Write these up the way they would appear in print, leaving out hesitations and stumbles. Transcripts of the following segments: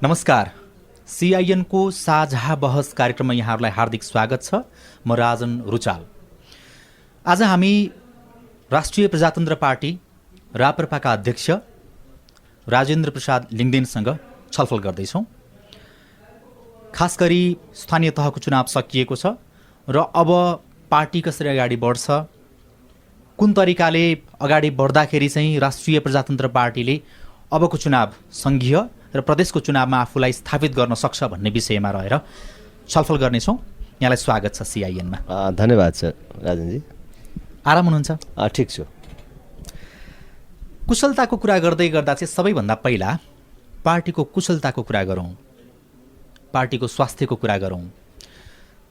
नमस्कार। CIN को साझा बहस कार्यक्रममा यहाँहरूलाई हार्दिक स्वागत छ। म राजन रुचाल। आज हामी राष्ट्रिय प्रजातन्त्र पार्टी राप्रपाका अध्यक्ष राजेन्द्र प्रसाद लिङ्गदेनसँग छलफल गर्दैछौँ। खास गरी स्थानीय तहको चुनाव सकिएको छ र अब पार्टी कसरी अगाडि बढ्छ, कुन तरिकाले अगाडि बढ्दाखेरि चाहिँ राष्ट्रिय प्रजातन्त्र पार्टीले अबको चुनाव सङ्घीय र प्रदेशको चुनावमा आफूलाई स्थापित गर्न सक्छ भन्ने विषयमा रहेर छलफल गर्नेछौँ। यहाँलाई स्वागत छ CIN मा। धन्यवाद सर राजनजी। आराम हुनुहुन्छ? ठिक छु। कुशलताको कुरा गर्दै गर्दा चाहिँ सबैभन्दा पहिला पार्टीको कुशलताको कुरा गरौँ, पार्टीको स्वास्थ्यको कुरा गरौँ।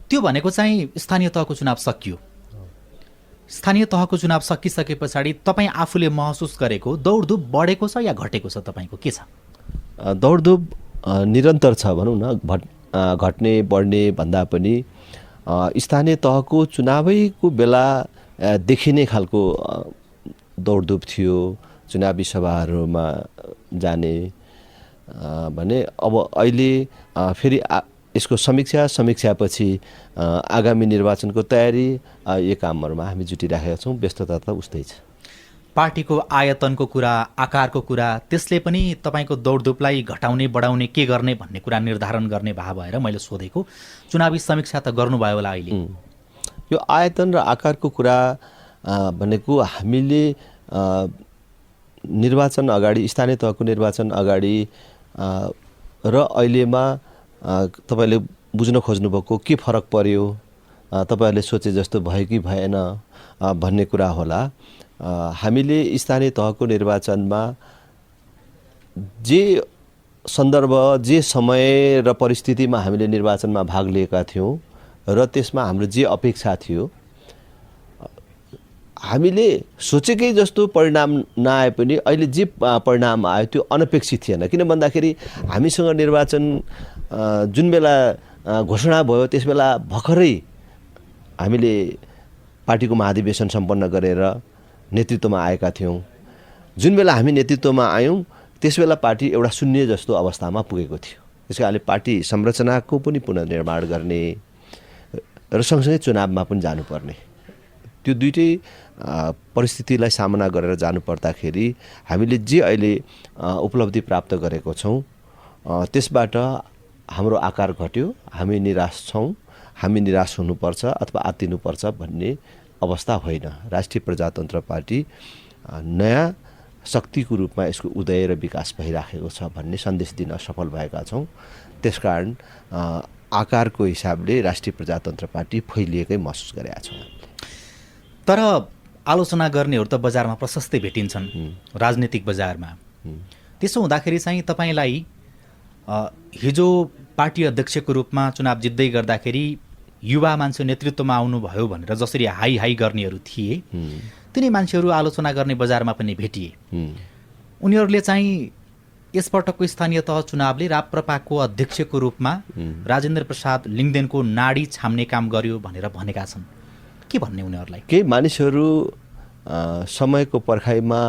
त्यो भनेको चाहिँ स्थानीय तहको चुनाव सकियो। स्थानीय तहको चुनाव सकिसके पछाडि तपाईँ आफूले महसुस गरेको दौडधुप बढेको छ या घटेको छ? तपाईँको के छ? दौडधुप निरन्तर छ भनौँ न। घट्ने बढ्ने भन्दा पनि स्थानीय तहको चुनावैको बेला देखिने खालको दौडधुप थियो। चुनावी सभाहरूमा जाने भने अब अहिले फेरि यसको समीक्षापछि आगामी निर्वाचनको तयारी यो कामहरूमा हामी जुटिराखेका छौँ। व्यस्तता त उस्तै छ। पार्टीको आयतनको कुरा, आकारको कुरा, त्यसले पनि तपाईँको दौडधुपलाई घटाउने बढाउने के गर्ने भन्ने कुरा निर्धारण गर्ने भए भएर मैले सोधेको। चुनावी समीक्षा त गर्नुभयो होला अहिले। यो आयतन र आकारको कुरा भनेको हामीले निर्वाचन अगाडि, स्थानीय तहको निर्वाचन अगाडि र अहिलेमा तपाईँले बुझ्न खोज्नुभएको के फरक पर्यो, तपाईँहरूले सोचे जस्तो भयो कि भएन भन्ने कुरा होला। हामीले स्थानीय तहको निर्वाचनमा जे सन्दर्भ, जे समय र परिस्थितिमा हामीले निर्वाचनमा भाग लिएका थियौँ र त्यसमा हाम्रो जे अपेक्षा थियो, हामीले सोचेकै जस्तो परिणाम नआए पनि अहिले जे परिणाम आयो त्यो अनपेक्षित थिएन। किन भन्दाखेरि हामीसँग निर्वाचन जुन बेला घोषणा भयो त्यस बेला भर्खरै हामीले पार्टीको महाधिवेशन सम्पन्न गरेर नेतृत्वमा आएका थियौँ। जुन बेला हामी नेतृत्वमा आयौँ त्यस बेला पार्टी एउटा शून्य जस्तो अवस्थामा पुगेको थियो। त्यसै कारणले पार्टी संरचनाको पनि पुनर्निर्माण गर्ने र सँगसँगै चुनावमा पनि जानुपर्ने, त्यो दुइटै परिस्थितिलाई सामना गरेर जानुपर्दाखेरि हामीले जे अहिले उपलब्धि प्राप्त गरेको छौँ त्यसबाट हाम्रो आकार घट्यो। हामी निराश छौँ। हामी निराश हुनुपर्छ अथवा आत्तिनुपर्छ भन्ने अवस्था होइन। राष्ट्रिय प्रजातन्त्र पार्टी नयाँ शक्तिको रूपमा यसको उदय र विकास भइराखेको छ भन्ने सन्देश दिन सफल भएका छौँ। त्यसकारण आकारको हिसाबले राष्ट्रिय प्रजातन्त्र पार्टी फैलिएकै महसुस गरेका छौँ। तर आलोचना गर्नेहरू त बजारमा प्रशस्तै भेटिन्छन्, राजनीतिक बजारमा। त्यसो हुँदाखेरि चाहिँ तपाईँलाई हिजो पार्टी अध्यक्षको रूपमा चुनाव जित्दै गर्दाखेरि युवा मान्छे नेतृत्वमा आउनुभयो भनेर जसरी हाई हाई गर्नेहरू थिए, तिनी मान्छेहरू आलोचना गर्ने बजारमा पनि भेटिए। उनीहरूले चाहिँ यसपटकको स्थानीय तह चुनावले राप्रपाको अध्यक्षको रूपमा राजेन्द्र प्रसाद लिङ्गदेनको नाडी छाम्ने काम गर्यो भनेर भनेका छन्। के भन्ने उनीहरूलाई? केही मानिसहरू समयको पर्खाइमा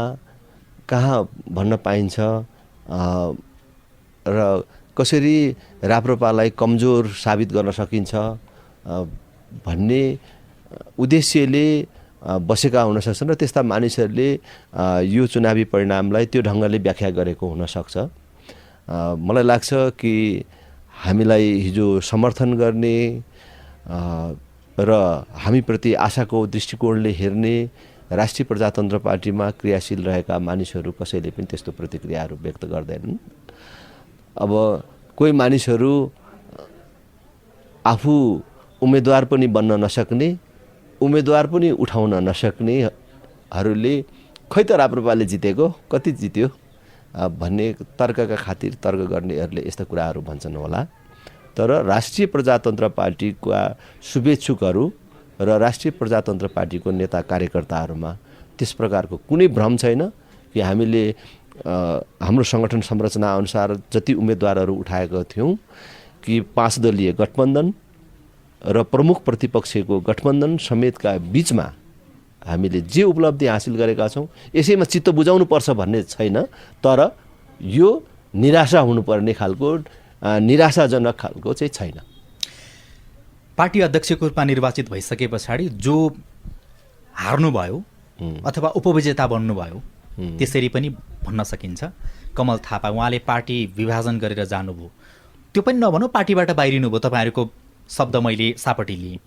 कहाँ भन्न पाइन्छ र कसरी राप्रपालाई कमजोर साबित गर्न सकिन्छ भन्ने उद्देश्यले बसेका हुन सक्छन् र त्यस्ता मानिसहरूले यो चुनावी परिणामलाई त्यो ढङ्गले व्याख्या गरेको हुनसक्छ। मलाई लाग्छ कि हामीलाई हिजो समर्थन गर्ने र हामीप्रति आशाको दृष्टिकोणले हेर्ने राष्ट्रिय प्रजातन्त्र पार्टीमा क्रियाशील रहेका मानिसहरू कसैले पनि त्यस्तो प्रतिक्रियाहरू व्यक्त गर्दैनन्। अब कोही मानिसहरू आफू उम्मेदवार पनि बन्न नसक्ने, उम्मेदवार पनि उठाउन नसक्नेहरूले खै त राप्रपाले जितेको, कति जित्यो भन्ने तर्कका खातिर तर्क गर्नेहरूले यस्ता कुराहरू भन्छन् होला। तर राष्ट्रिय प्रजातन्त्र पार्टीका शुभेच्छुकहरू र राष्ट्रिय प्रजातन्त्र पार्टीको नेता कार्यकर्ताहरूमा त्यस प्रकारको कुनै भ्रम छैन कि हामीले हाम्रो सङ्गठन संरचना अनुसार जति उम्मेदवारहरू उठाएका थियौँ कि 5 दलीय गठबन्धन र प्रमुख प्रतिपक्षको गठबन्धन समेतका बीचमा हामीले जे उपलब्धि हासिल गरेका छौँ यसैमा चित्त बुझाउनु पर्छ भन्ने छैन। तर यो निराशा हुनुपर्ने खालको निराशाजनक खालको चाहिँ छैन। पार्टी अध्यक्षको रूपमा निर्वाचित भइसके पछाडि जो हार्नुभयो अथवा उपविजेता बन्नुभयो त्यसरी पनि भन्न सकिन्छ। कमल थापा उहाँले पार्टी विभाजन गरेर जानुभयो, त्यो पनि नभनौँ पार्टीबाट बाहिरिनु भयो, तपाईँहरूको शब्द मैले सापटी लिएँ।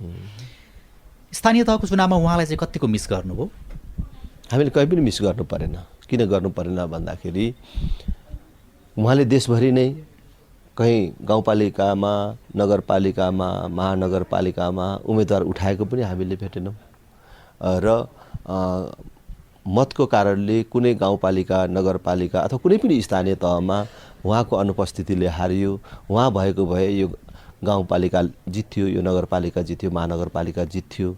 स्थानीय तहको चुनावमा उहाँलाई चाहिँ कतिको मिस गर्नुभयो? हामीले कहीँ पनि मिस गर्नु परेन। किन गर्नु परेन भन्दाखेरि उहाँले देशभरि नै कहीँ गाउँपालिकामा, नगरपालिकामा, महानगरपालिकामा उम्मेदवार उठाएको पनि हामीले भेटेनौँ र मतको कारणले कुनै गाउँपालिका, नगरपालिका अथवा कुनै पनि स्थानीय तहमा उहाँको अनुपस्थितिले हारियो। उहाँ भएको भए यो गाउँपालिका जित्थ्यो, यो नगरपालिका जित्थ्यो, महानगरपालिका जित्थ्यो।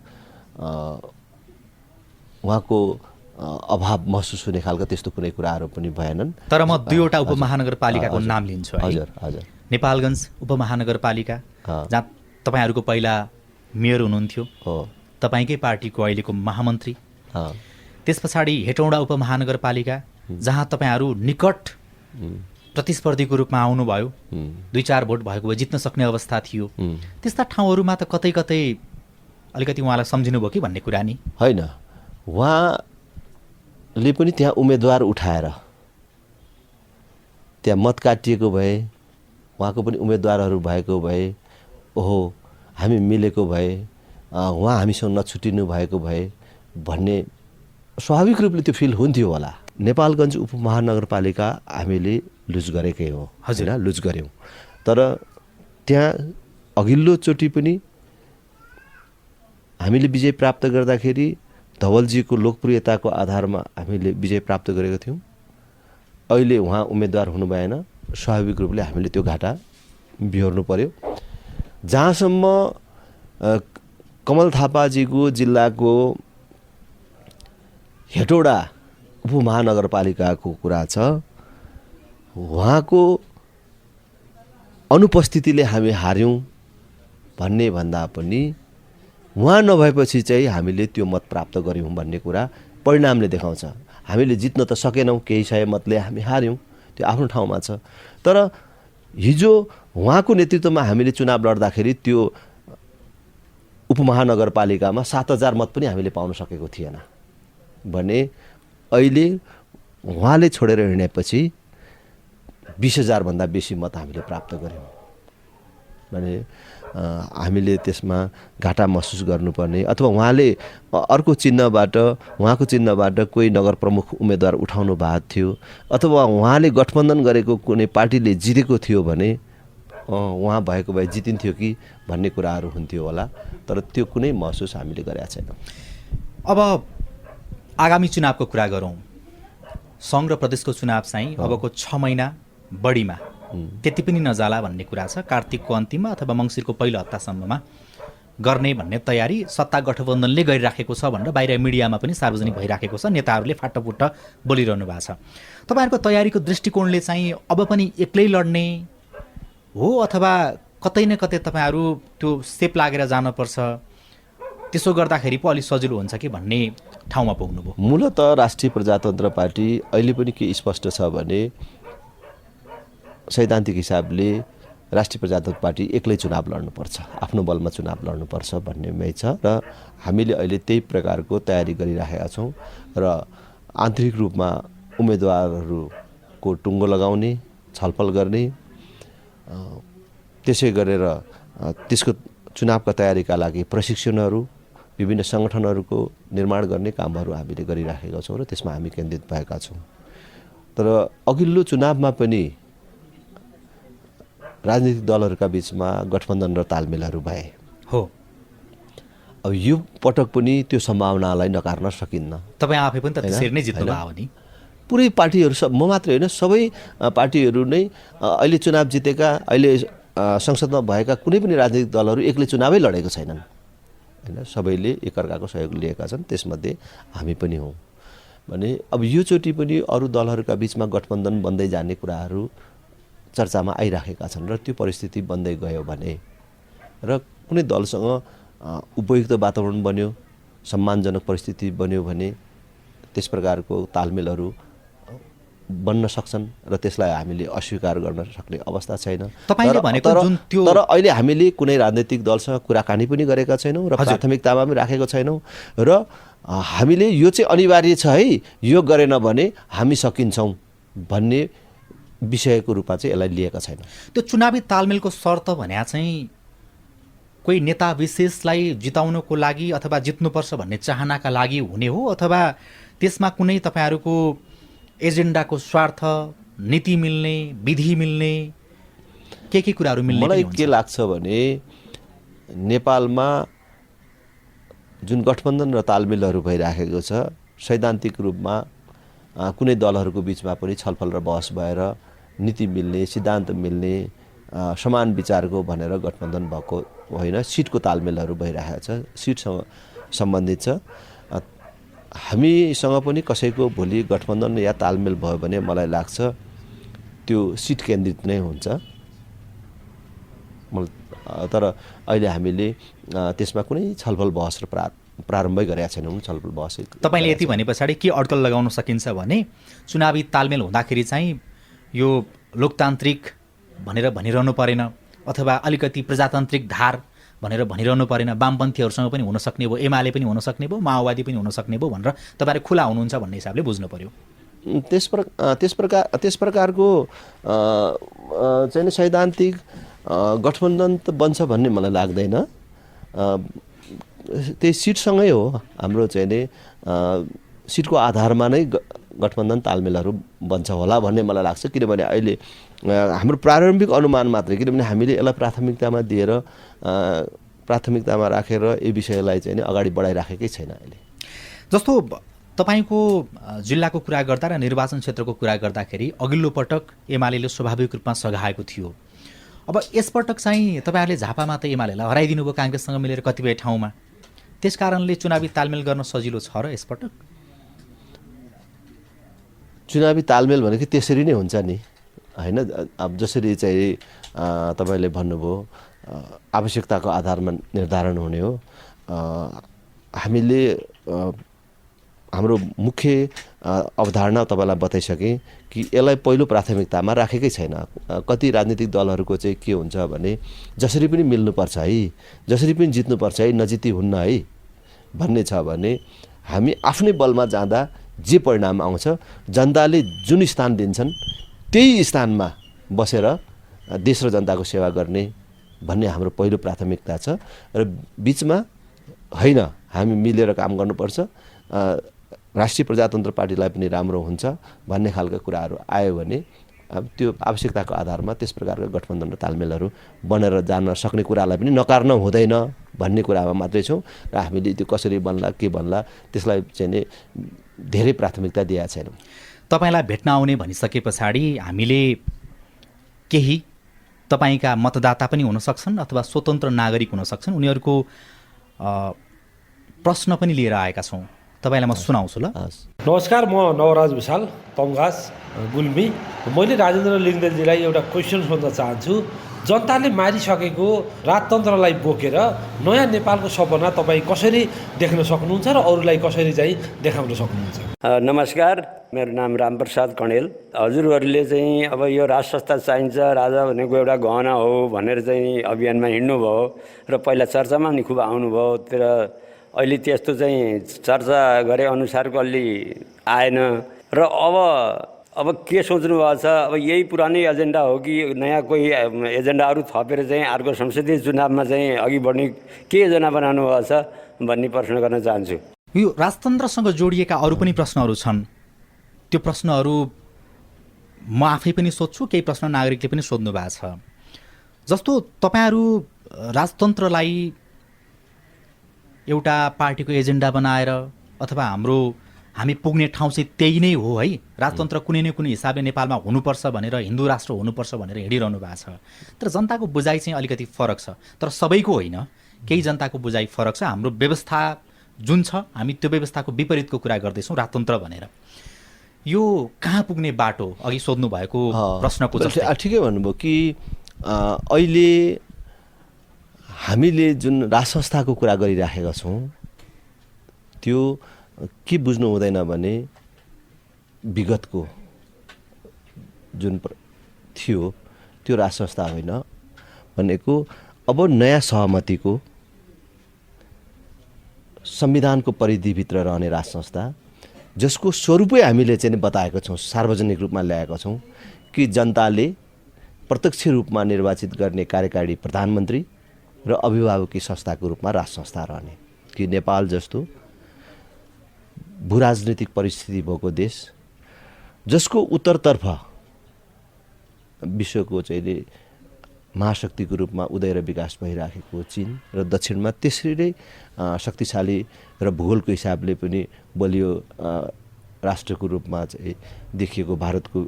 उहाँको अभाव महसुस हुने खालको त्यस्तो कुनै कुराहरू पनि भएनन्। तर म 2वटा उपमहानगरपालिकाको नाम लिन्छु है। हजुर हजुर। नेपालगञ्ज उपमहानगरपालिका जहाँ तपाईँहरूको पहिला मेयर हुनुहुन्थ्यो, तपाईँकै पार्टीको अहिलेको महामन्त्री। त्यस पछाडि हेटौँडा उपमहानगरपालिका जहाँ तपाईँहरू निकट प्रतिस्पर्धीको रूपमा आउनुभयो, 2-4 भोट भएको भए जित्न सक्ने अवस्था थियो। त्यस्ता ठाउँहरूमा त कतै कतै अलिकति उहाँलाई सम्झिनुभयो कि भन्ने कुरा नि होइन। उहाँले पनि त्यहाँ उम्मेदवार उठाएर त्यहाँ मत काटिएको भए, उहाँको पनि उम्मेदवारहरू भएको भए, ओहो हामी मिलेको भए, उहाँ हामीसँग नछुटिनु भएको भए भन्ने स्वाभाविक रूपले त्यो फिल हुन्थ्यो होला। नेपालगञ्ज उपमहानगरपालिका हामीले लुज गरेकै हो, हजुर लुज गऱ्यौँ। तर त्यहाँ अघिल्लोचोटि पनि हामीले विजय प्राप्त गर्दाखेरि धवलजीको लोकप्रियताको आधारमा हामीले विजय प्राप्त गरेका थियौँ। अहिले उहाँ उम्मेदवार हुनु भएन, स्वाभाविक रूपले हामीले त्यो घाटा बिहोर्नु पर्यो। जहाँसम्म कमल थापाजीको जिल्लाको हेटौडा उपमहानगरपालिकाको कुरा छ, उहाँको अनुपस्थितिले हामी हार्यौँ भन्ने भन्दा पनि उहाँ नभएपछि चाहिँ हामीले त्यो मत प्राप्त गऱ्यौँ भन्ने कुरा परिणामले देखाउँछ। हामीले जित्न त सकेनौँ, केही सय मतले हामी हार्यौँ, त्यो आफ्नो ठाउँमा छ। तर हिजो उहाँको नेतृत्वमा हामीले चुनाव लड्दाखेरि त्यो उपमहानगरपालिकामा 7,000 मत पनि हामीले पाउन सकेको थिएन भने अहिले उहाँले छोडेर हिँडेपछि 20,000 भन्दा बेसी मत हामीले प्राप्त गऱ्यौँ भने हामीले त्यसमा घाटा महसुस गर्नुपर्ने, अथवा उहाँले अर्को चिन्हबाट, उहाँको चिन्हबाट कोही नगर प्रमुख उम्मेदवार उठाउनु भएको थियो, अथवा उहाँले गठबन्धन गरेको कुनै पार्टीले जितेको थियो भने उहाँ भएको भए जितिन्थ्यो कि भन्ने कुराहरू हुन्थ्यो होला। तर त्यो कुनै महसुस हामीले गरेका छैनौँ। अब आगामी चुनावको कुरा गरौँ। सङ्घ र प्रदेशको चुनाव चाहिँ अबको 6 महिना बढीमा त्यति पनि नजाला भन्ने कुरा छ। कार्तिकको अन्तिममा अथवा मङ्सिरको पहिलो हप्तासम्ममा गर्ने भन्ने तयारी सत्ता गठबन्धनले गरिराखेको छ भनेर बाहिर मिडियामा पनि सार्वजनिक भइराखेको छ। नेताहरूले फाटोफुट्ट बोलिरहनु भएको छ। तपाईँहरूको तयारीको दृष्टिकोणले चाहिँ अब पनि एक्लै लड्ने हो अथवा कतै न कतै तपाईँहरू त्यो सेप लागेर जानुपर्छ, त्यसो गर्दाखेरि पो अलिक सजिलो हुन्छ कि भन्ने ठाउँमा पुग्नुभयो? मूलत राष्ट्रिय प्रजातन्त्र पार्टी अहिले पनि के स्पष्ट छ भने सैद्धान्तिक हिसाबले राष्ट्रिय प्रजातन्त्र पार्टी एक्लै चुनाव लड्नुपर्छ, आफ्नो बलमा चुनाव लड्नुपर्छ भन्नेमै छ र हामीले अहिले त्यही प्रकारको तयारी गरिराखेका छौँ र आन्तरिक रूपमा उम्मेदवारहरूको टुङ्गो लगाउने, छलफल गर्ने, त्यसै गरेर त्यसको चुनावका तयारीका लागि प्रशिक्षणहरू, विभिन्न सङ्गठनहरूको निर्माण गर्ने कामहरू हामीले गरिराखेका छौँ र त्यसमा हामी केन्द्रित भएका छौँ। तर अघिल्लो चुनावमा पनि राजनीतिक दलहरूका बिचमा गठबन्धन र तालमेलहरू भए हो। अब यो पटक पनि त्यो सम्भावनालाई नकार्न सकिन्न। तपाईँ आफै पनि त त्यसरी नै जित्नु भयो नि। पुरै पार्टीहरू म मात्रै होइन, सबै पार्टीहरू नै अहिले चुनाव जितेका, अहिले संसदमा भएका कुनै पनि राजनीतिक दलहरू एक्लै चुनावै लडेको छैनन् होइन, सबैले एकअर्काको सहयोग लिएका छन्। त्यसमध्ये हामी पनि हौँ भने अब योचोटि पनि अरू दलहरूका बिचमा गठबन्धन बन्दै जाने कुराहरू चर्चामा आइराखेका छन् र त्यो परिस्थिति बन्दै गयो भने र कुनै दलसँग उपयुक्त वातावरण बन्यो, सम्मानजनक परिस्थिति बन्यो भने त्यस प्रकारको तालमेलहरू बन्न सक्छन् र त्यसलाई हामीले अस्वीकार गर्न सक्ने अवस्था छैन। तपाईले भनेको जुन त्यो तर अहिले हामीले कुनै राजनैतिक दलसँग कुराकानी पनि गरेका छैनौँ र प्राथमिकतामा पनि राखेको छैनौँ र हामीले यो चाहिँ अनिवार्य छ है, यो गरेन भने हामी सकिन्छौँ भन्ने विषयको रूपमा चाहिँ यसलाई लिएका छैन। त्यो चुनावी तालमेलको शर्त भन्या चाहिँ कोही नेता विशेषलाई जिताउनको लागि अथवा जित्नुपर्छ भन्ने चाहनाका लागि हुने हो, अथवा त्यसमा कुनै तपाईँहरूको एजेन्डाको स्वार्थ, नीति मिल्ने, विधि मिल्ने, के कुराहरू मिल्ने? मलाई के लाग्छ भने नेपालमा जुन गठबन्धन र तालमेलहरू भइराखेको छ, सैद्धान्तिक रूपमा कुनै दलहरूको बिचमा पनि छलफल र बहस भएर नीति मिल्ने, सिद्धान्त मिल्ने, समान विचारको भनेर गठबन्धन भएको होइन, सिटको तालमेलहरू भइरहेको छ, सिटसँग सम्बन्धित छ। हामीसँग पनि कसैको भोलि गठबन्धन या तालमेल भयो भने मलाई लाग्छ त्यो सिट केन्द्रित नै हुन्छ। तर अहिले हामीले त्यसमा कुनै छलफल बहस र प्रारम्भै गरेका छैनौँ। छलफल बहस तपाईँले यति भने पछाडि के अड्कल लगाउन सकिन्छ भने चुनावी तालमेल हुँदाखेरि चाहिँ यो लोकतान्त्रिक भनेर भनिरहनु परेन, अथवा अलिकति प्रजातान्त्रिक धार भनेर भनिरहनु परेन, वामपन्थीहरूसँग पनि हुन सक्ने भयो, एमाले पनि हुन सक्ने भयो, माओवादी पनि हुन सक्ने भयो भनेर तपाईँहरू खुला हुनुहुन्छ भन्ने हिसाबले बुझ्नु पर्यो। त्यस प्रकारको चाहिँ सैद्धान्तिक गठबन्धन त बन्छ भन्ने मलाई लाग्दैन। त्यही सिटसँगै हो हाम्रो चाहिँ नि सिटको आधारमा नै गठबन्धन तालमेलहरू बन्छ होला भन्ने मलाई लाग्छ। किनभने अहिले हाम्रो प्रारम्भिक अनुमान मात्रै, किनभने हामीले यसलाई प्राथमिकतामा दिएर प्राथमिकतामा राखेर यो विषयलाई चाहिँ अगाडि बढाइराखेकै छैन अहिले। जस्तो तपाईँको जिल्लाको कुरा गर्दा र निर्वाचन क्षेत्रको कुरा गर्दाखेरि अघिल्लो पटक एमाले स्वाभाविक रूपमा सघाएको थियो। अब यसपटक चाहिँ तपाईँहरूले झापामा त एमालेलाई हराइदिनु भयो काङ्ग्रेससँग मिलेर कतिपय ठाउँमा, त्यस कारणले चुनावी तालमेल गर्न सजिलो छ र यसपटक? चुनावी तालमेल भनेको त्यसरी नै हुन्छ नि होइन। अब जसरी चाहिँ तपाईँले भन्नुभयो आवश्यकताको आधारमा निर्धारण हुने हो। हामीले हाम्रो मुख्य अवधारणा तपाईँलाई बताइसकेँ कि यसलाई पहिलो प्राथमिकतामा राखेकै छैन। कति राजनीतिक दलहरूको चाहिँ के हुन्छ भने जसरी पनि मिल्नुपर्छ है, जसरी पनि जित्नुपर्छ है, नजिती हुन्न है भन्ने छ भने हामी आफ्नै बलमा जाँदा जे परिणाम आउँछ, जनताले जुन स्थान दिन्छन् त्यही स्थानमा बसेर देश र जनताको सेवा गर्ने भन्ने हाम्रो पहिलो प्राथमिकता छ। र बिचमा होइन, हामी मिलेर काम गर्नुपर्छ, राष्ट्रिय प्रजातन्त्र पार्टीलाई पनि राम्रो हुन्छ भन्ने खालका कुराहरू आयो भने त्यो आवश्यकताको आधारमा त्यस प्रकारका गठबन्धन र तालमेलहरू बनेर जान सक्ने कुरालाई पनि नकार्न हुँदैन भन्ने कुरामा मात्रै छौँ। र हामीले त्यो कसरी बन्ला के बन्ला त्यसलाई चाहिँ नि धेरै प्राथमिकता दिएका छैनौँ। तपाईँलाई भेट्न आउने भनिसके पछाडि हामीले केही तपाईँका मतदाता पनि हुन सक्छन् अथवा स्वतन्त्र नागरिक हुन सक्छन्, उनीहरूको प्रश्न पनि लिएर आएका छौँ। तपाईँलाई म सुनाउँछु ल। नमस्कार, म नवराज विशाल, तमघास, गुल्मी। मैले राजेन्द्र लिङ्गदेलजीलाई एउटा क्वेसन सोध्न चाहन्छु। जनताले मारिसकेको राजतन्त्रलाई बोकेर नयाँ नेपालको सपना तपाईँ कसरी देख्न सक्नुहुन्छ र अरूलाई कसरी चाहिँ देखाउन सक्नुहुन्छ? नमस्कार, मेरो नाम रामप्रसाद कणेल। हजुरहरूले चाहिँ अब यो राज संस्था चाहिन्छ, राजा भनेको एउटा गहना हो भनेर चाहिँ अभियानमा हिँड्नुभयो र पहिला चर्चामा पनि खुब आउनुभयो। तर अहिले त्यस्तो चाहिँ चर्चा गरे अनुसारको अलि आएन र अब के सोच्नु भएको छ? अब यही पुरानै एजेन्डा हो कि नयाँ कोही एजेन्डाहरू थपेर चाहिँ अर्को संसदीय चुनावमा चाहिँ अघि बढ्ने के योजना बनाउनु भएको छ भन्ने प्रश्न गर्न चाहन्छु। यो राजतन्त्रसँग जोडिएका अरू पनि प्रश्नहरू छन्, त्यो प्रश्नहरू म आफै पनि सोध्छु, केही प्रश्न नागरिकले पनि सोध्नु भएको छ। जस्तो तपाईँहरू राजतन्त्रलाई एउटा पार्टीको एजेन्डा बनाएर अथवा हामी पुग्ने ठाउँ चाहिँ त्यही नै हो है, राजतन्त्र कुनै न कुनै हिसाबले नेपालमा हुनुपर्छ भनेर, हिन्दू राष्ट्र हुनुपर्छ भनेर हिँडिरहनु भएको छ। तर जनताको बुझाइ चाहिँ अलिकति फरक छ, तर सबैको होइन, केही जनताको बुझाइ फरक छ। हाम्रो व्यवस्था जुन छ, हामी त्यो व्यवस्थाको विपरीतको कुरा गर्दैछौँ राजतन्त्र भनेर। यो कहाँ पुग्ने बाटो? अघि सोध्नु भएको प्रश्नको जस्तै। ठिकै भन्नुभयो कि अहिले हामीले जुन राज संस्थाको कुरा गरिराखेका छौँ त्यो के बुझ्नु हुँदैन भने विगतको जुन थियो त्यो राज संस्था होइन भनेको अब नयाँ सहमतिको संविधानको परिधिभित्र रहने राज संस्था जसको स्वरूपै हामीले चाहिँ बताएका छौँ, सार्वजनिक रूपमा ल्याएका छौँ कि जनताले प्रत्यक्ष रूपमा निर्वाचित गर्ने कार्यकारी प्रधानमन्त्री र अभिभावकीय संस्थाको रूपमा राज संस्था रहने। कि नेपाल जस्तो भूराजनीतिक परिस्थिति भएको देश जसको उत्तरतर्फ विश्वको चाहिँ महाशक्तिको रूपमा उदय र विकास भइराखेको चीन र दक्षिणमा त्यसरी नै शक्तिशाली र भूगोलको हिसाबले पनि बलियो राष्ट्रको रूपमा चाहिँ देखिएको भारतको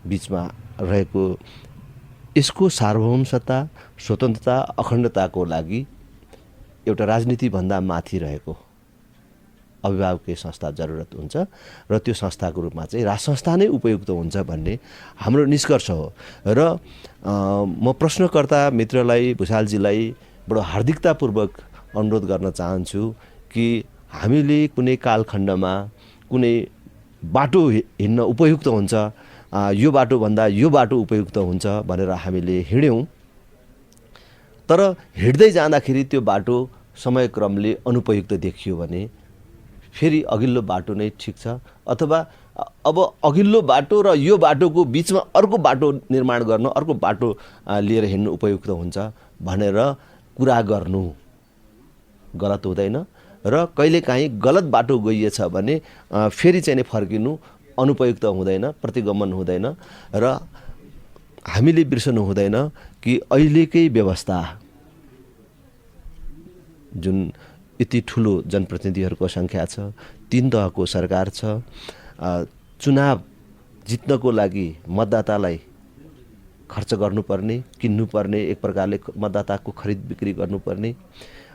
बिचमा रहेको यसको सार्वभौमसत्ता, स्वतन्त्रता, अखण्डताको लागि एउटा राजनीतिभन्दा माथि रहेको अभिभावकीय संस्था जरुरत हुन्छ र त्यो संस्थाको रूपमा चाहिँ राज संस्था नै उपयुक्त हुन्छ भन्ने हाम्रो निष्कर्ष हो। र म प्रश्नकर्ता मित्रलाई, भुषालजीलाई बडो हार्दिकतापूर्वक अनुरोध गर्न चाहन्छु कि हामीले कुनै कालखण्डमा कुनै बाटो हिँड्न उपयुक्त हुन्छ, यो बाटोभन्दा यो बाटो उपयुक्त हुन्छ भनेर हामीले हिँड्यौँ, तर हिँड्दै जाँदाखेरि त्यो बाटो समयक्रमले अनुपयुक्त देखियो भने फेरि अघिल्लो बाटो नै ठिक छ, अथवा अब अघिल्लो बाटो र यो बाटोको बिचमा अर्को बाटो निर्माण गर्न, अर्को बाटो लिएर हिँड्नु उपयुक्त हुन्छ भनेर कुरा गर्नु गलत हुँदैन। र कहिलेकाहीँ गलत बाटो गइएछ भने फेरि चाहिँ फर्किनु अनुपयुक्त हुँदैन, प्रतिगमन हुँदैन। र हामीले बिर्सनु हुँदैन कि अहिलेकै व्यवस्था जुन यति ठुलो जनप्रतिनिधिहरूको सङ्ख्या छ, 3 तहको सरकार छ, चुनाव जित्नको लागि मतदातालाई खर्च गर्नुपर्ने, किन्नुपर्ने, एक प्रकारले मतदाताको खरिद बिक्री गर्नुपर्ने,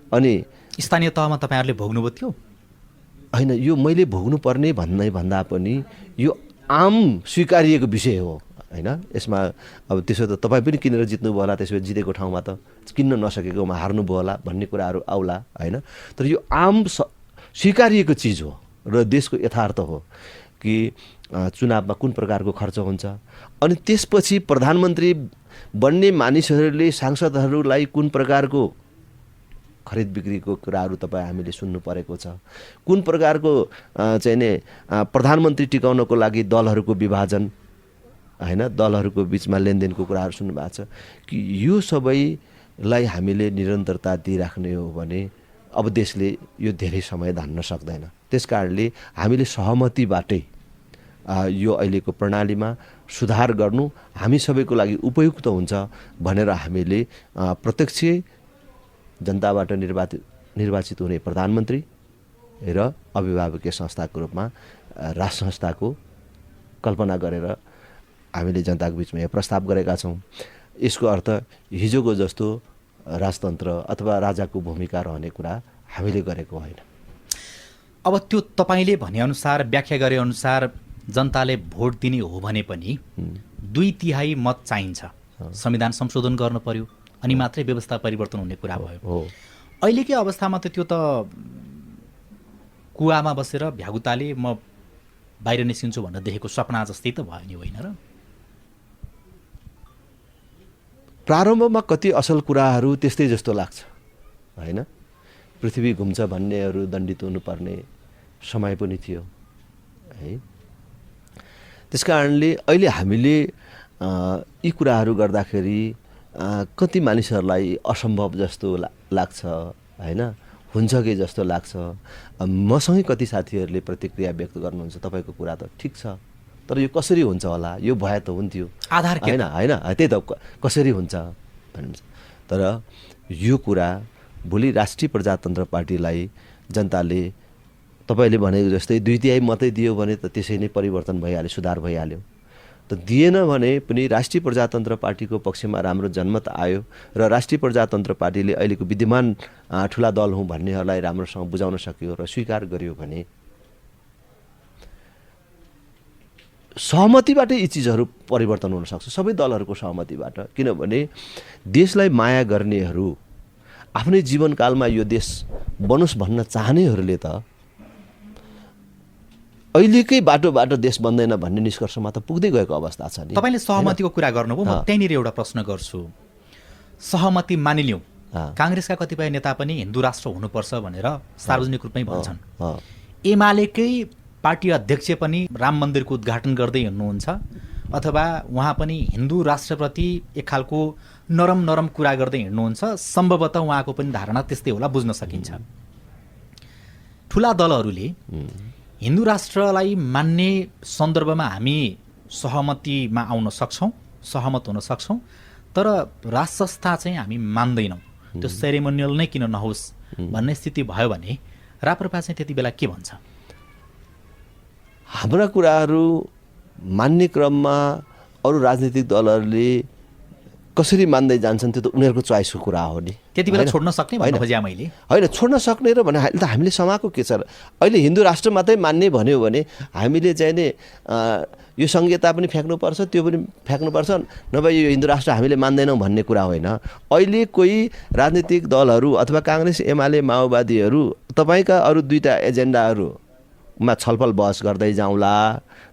अनि स्थानीय तहमा तपाईँहरूले भोग्नुभयो थियो? होइन, यो मैले भोग्नुपर्ने भन्दा पनि यो आम स्वीकारिएको विषय हो होइन। यसमा अब त्यसो त तपाईँ पनि किनेर जित्नुभयो होला, त्यसो भए जितेको ठाउँमा त किन्न नसकेकोमा हार्नुभयो होला भन्ने कुराहरू आउला होइन। तर यो आम स्वीकारिएको चिज हो र देशको यथार्थ हो कि चुनावमा कुन प्रकारको खर्च हुन्छ, अनि त्यसपछि प्रधानमन्त्री बन्ने मानिसहरूले सांसदहरूलाई कुन प्रकारको खरिद बिक्रीको कुराहरू तपाईँ हामीले सुन्नु परेको छ, कुन प्रकारको चाहिँ नि प्रधानमन्त्री टिकाउनको लागि दलहरूको विभाजन होइन, दलहरूको बिचमा लेनदेनको कुराहरू सुन्नुभएको छ कि यो सबैलाई हामीले निरन्तरता दिइराख्ने हो भने अब देशले यो धेरै समय धान्न सक्दैन। त्यस कारणले हामीले सहमतिबाटै यो अहिलेको प्रणालीमा सुधार गर्नु हामी सबैको लागि उपयुक्त हुन्छ भनेर हामीले प्रत्यक्ष जनताबाट निर्वाचित हुने प्रधानमन्त्री र अभिभावकीय संस्थाको रूपमा राज संस्थाको कल्पना गरेर हामीले जनताको बिचमा यो प्रस्ताव गरेका छौँ। यसको अर्थ हिजोको जस्तो राजतन्त्र अथवा राजाको भूमिका रहने कुरा हामीले गरेको होइन। अब त्यो तपाईँले भनेअनुसार, व्याख्या गरे अनुसार जनताले भोट दिने हो भने पनि 2/3 मत चाहिन्छ, संविधान संशोधन गर्नु पर्यो, अनि मात्रै व्यवस्था परिवर्तन हुने कुरा भयो। अहिलेकै अवस्थामा त त्यो त कुवामा बसेर भ्यागुताले म बाहिर निस्किन्छु भनेर देखेको सपना जस्तै त भयो नि, होइन र? प्रारम्भमा कति असल कुराहरू त्यस्तै जस्तो लाग्छ होइन। पृथ्वी घुम्छ भन्नेहरू दण्डित हुनुपर्ने समय पनि थियो है। त्यस कारणले अहिले हामीले यी कुराहरू गर्दाखेरि कति मानिसहरूलाई असम्भव जस्तो लाग्छ होइन, हुन्छ कि जस्तो लाग्छ। मसँगै कति साथीहरूले प्रतिक्रिया व्यक्त गर्नुहुन्छ, तपाईँको कुरा त ठिक छ तर यो कसरी हुन्छ होला, यो भए त हुन्थ्यो, आधार होइन होइन त्यही त कसरी हुन्छ भन्नुहुन्छ। तर यो कुरा भोलि राष्ट्रिय प्रजातन्त्र पार्टीलाई जनताले तपाईँले भनेको जस्तै 2/3 मात्रै दियो भने त त्यसै नै परिवर्तन भइहाल्यो, सुधार भइहाल्यो। त दिएन भने पनि राष्ट्रिय प्रजातन्त्र पार्टीको पक्षमा राम्रो जनमत आयो र राष्ट्रिय प्रजातन्त्र पार्टीले अहिलेको विद्यमान ठुला दल हुँ भन्नेहरूलाई राम्रोसँग बुझाउन सक्यो र स्वीकार गर्यो भने सहमतिबाटै यी चिजहरू परिवर्तन हुन सक्छ, सबै दलहरूको सहमतिबाट। किनभने देशलाई माया गर्नेहरू, आफ्नै जीवनकालमा यो देश बनोस् भन्न चाहनेहरूले त अहिलेकै बाटोबाट देश बन्दैन भन्ने निष्कर्षमा त पुग्दै गएको अवस्था छ नि। तपाईँले सहमतिको कुरा गर्नुभयो, म त्यहीँनिर एउटा प्रश्न गर्छु। सहमति मानिलिउँ, काङ्ग्रेसका कतिपय नेता पनि हिन्दू राष्ट्र हुनुपर्छ भनेर सार्वजनिक रूपमै भन्छन्। एमालेकै पार्टी अध्यक्ष पनि राम मन्दिरको उद्घाटन गर्दै हिँड्नुहुन्छ, अथवा उहाँ पनि हिन्दू राष्ट्रप्रति एक खालको नरम कुरा गर्दै हिँड्नुहुन्छ। सम्भवतः उहाँको पनि धारणा त्यस्तै होला, बुझ्न सकिन्छ। ठुला दलहरूले हिन्दू राष्ट्रलाई मान्ने सन्दर्भमा हामी सहमतिमा आउन सक्छौँ, सहमत हुन सक्छौँ, तर राष्ट्र संस्था चाहिँ हामी मान्दैनौँ, त्यो सेरेमोनियल नै किन नहोस् भन्ने स्थिति भयो भने राप्रपा चाहिँ त्यति बेला के भन्छ? हाम्रा कुराहरू मान्ने क्रममा अरू राजनीतिक दलहरूले कसरी मान्दै जान्छन् त्यो त उनीहरूको चोइसको कुरा हो नि। त्यति बेला छोड्न सक्ने भन्नु खोजेँ मैले। होइन, छोड्न सक्ने र भने अहिले त हामीले समाएको के छ र? अहिले हिन्दू राष्ट्र मात्रै मान्ने भन्यो भने हामीले चाहिँ नि यो संहिता पनि फ्याँक्नुपर्छ, त्यो पनि फ्याँक्नुपर्छ, नभए यो हिन्दू राष्ट्र हामीले मान्दैनौँ भन्ने कुरा होइन। अहिले कोही राजनीतिक दलहरू अथवा काङ्ग्रेस, एमाले, माओवादीहरू तपाईँका अरू दुईटा एजेन्डाहरूमा छलफल बहस गर्दै जाउँला,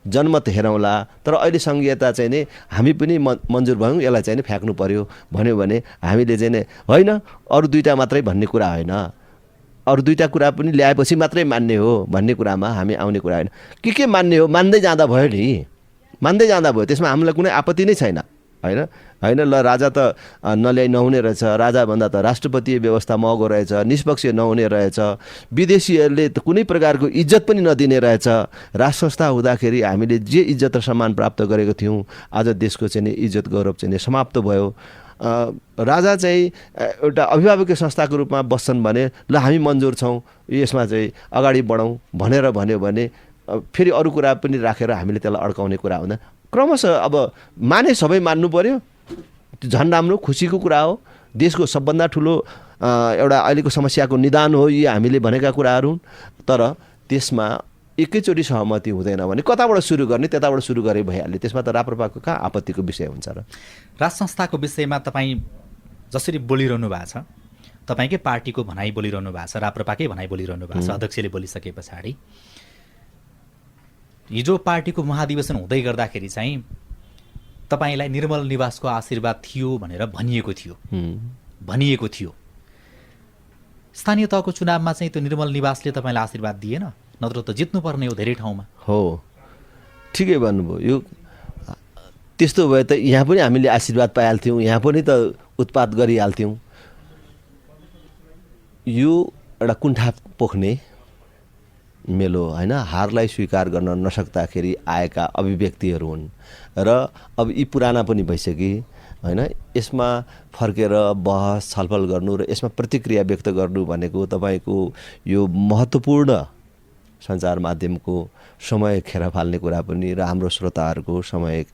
जनमत हेरौँला, तर अहिले संहिता चाहिँ नि हामी पनि मन्जुर भयौँ, यसलाई चाहिँ नि फ्याँक्नु पर्यो भन्यो भने हामीले चाहिँ नि होइन अरू दुईटा मात्रै भन्ने कुरा होइन, अरू दुईटा कुरा पनि ल्याएपछि मात्रै मान्ने हो भन्ने कुरामा हामी आउने कुरा होइन। के मान्ने हो मान्दै जाँदा भयो नि, मान्दै जाँदा भयो, त्यसमा हामीलाई कुनै आपत्ति नै छैन। होइन ल राजा त नल्याइ नहुने रहेछ, राजाभन्दा त राष्ट्रपतीय व्यवस्था महँगो रहेछ, निष्पक्ष नहुने रहेछ, विदेशीहरूले त कुनै प्रकारको इज्जत पनि नदिने रहेछ। राष्ट्र संस्था हुँदाखेरि हामीले जे इज्जत र सम्मान प्राप्त गरेको थियौँ, आज देशको चाहिँ नि इज्जत गौरव चाहिँ समाप्त भयो। राजा चाहिँ एउटा अभिभावकीय संस्थाको रूपमा बस्छन् भने ल हामी मन्जुर छौँ, यसमा चाहिँ अगाडि बढौँ भनेर भन्यो भने फेरि अरू कुरा पनि राखेर हामीले त्यसलाई अड्काउने कुरा हुँदैन। क्रमशः अब माने सबै मान्नु पर्यो, झन् राम्रो खुसीको कुरा हो। देशको सबभन्दा ठुलो एउटा अहिलेको समस्याको निदान हो यी हामीले भनेका कुराहरू, तर त्यसमा एकैचोटि सहमति हुँदैन भने कताबाट सुरु गर्ने, त्यताबाट सुरु गरे भइहाल्यो। त्यसमा त राप्रपाको कहाँ आपत्तिको विषय हुन्छ र? राज संस्थाको विषयमा तपाईँ जसरी बोलिरहनु भएको छ, तपाईँकै पार्टीको भनाइ बोलिरहनु भएको छ, राप्रपाकै भनाइ बोलिरहनु भएको छ, अध्यक्षले बोलिसके पछाडि हिजो पार्टीको महाधिवेशन हुँदै गर्दाखेरि चाहिँ तपाईँलाई निर्मल निवासको आशीर्वाद थियो भनेर भनिएको थियो। स्थानीय तहको चुनावमा चाहिँ त्यो निर्मल निवासले तपाईँलाई आशीर्वाद दिएन, नत्र त जित्नुपर्ने हो धेरै ठाउँमा। हो, ठिकै भन्नुभयो। यो त्यस्तो भए त यहाँ पनि हामीले आशीर्वाद पाइहाल्थ्यौँ, यहाँ पनि त उत्पात गरिहाल्थ्यौँ। यो एउटा कुण्ठा पोख्ने मेलो होइन, हारलाई स्वीकार गर्न नसक्दाखेरि आएका अभिव्यक्तिहरू हुन् र अब यी पुराना पनि भइसके होइन। यसमा फर्केर बहस छलफल गर्नु र यसमा प्रतिक्रिया व्यक्त गर्नु भनेको तपाईँको यो महत्त्वपूर्ण सञ्चार माध्यमको समय खेर फाल्ने कुरा पनि र हाम्रो श्रोताहरूको समय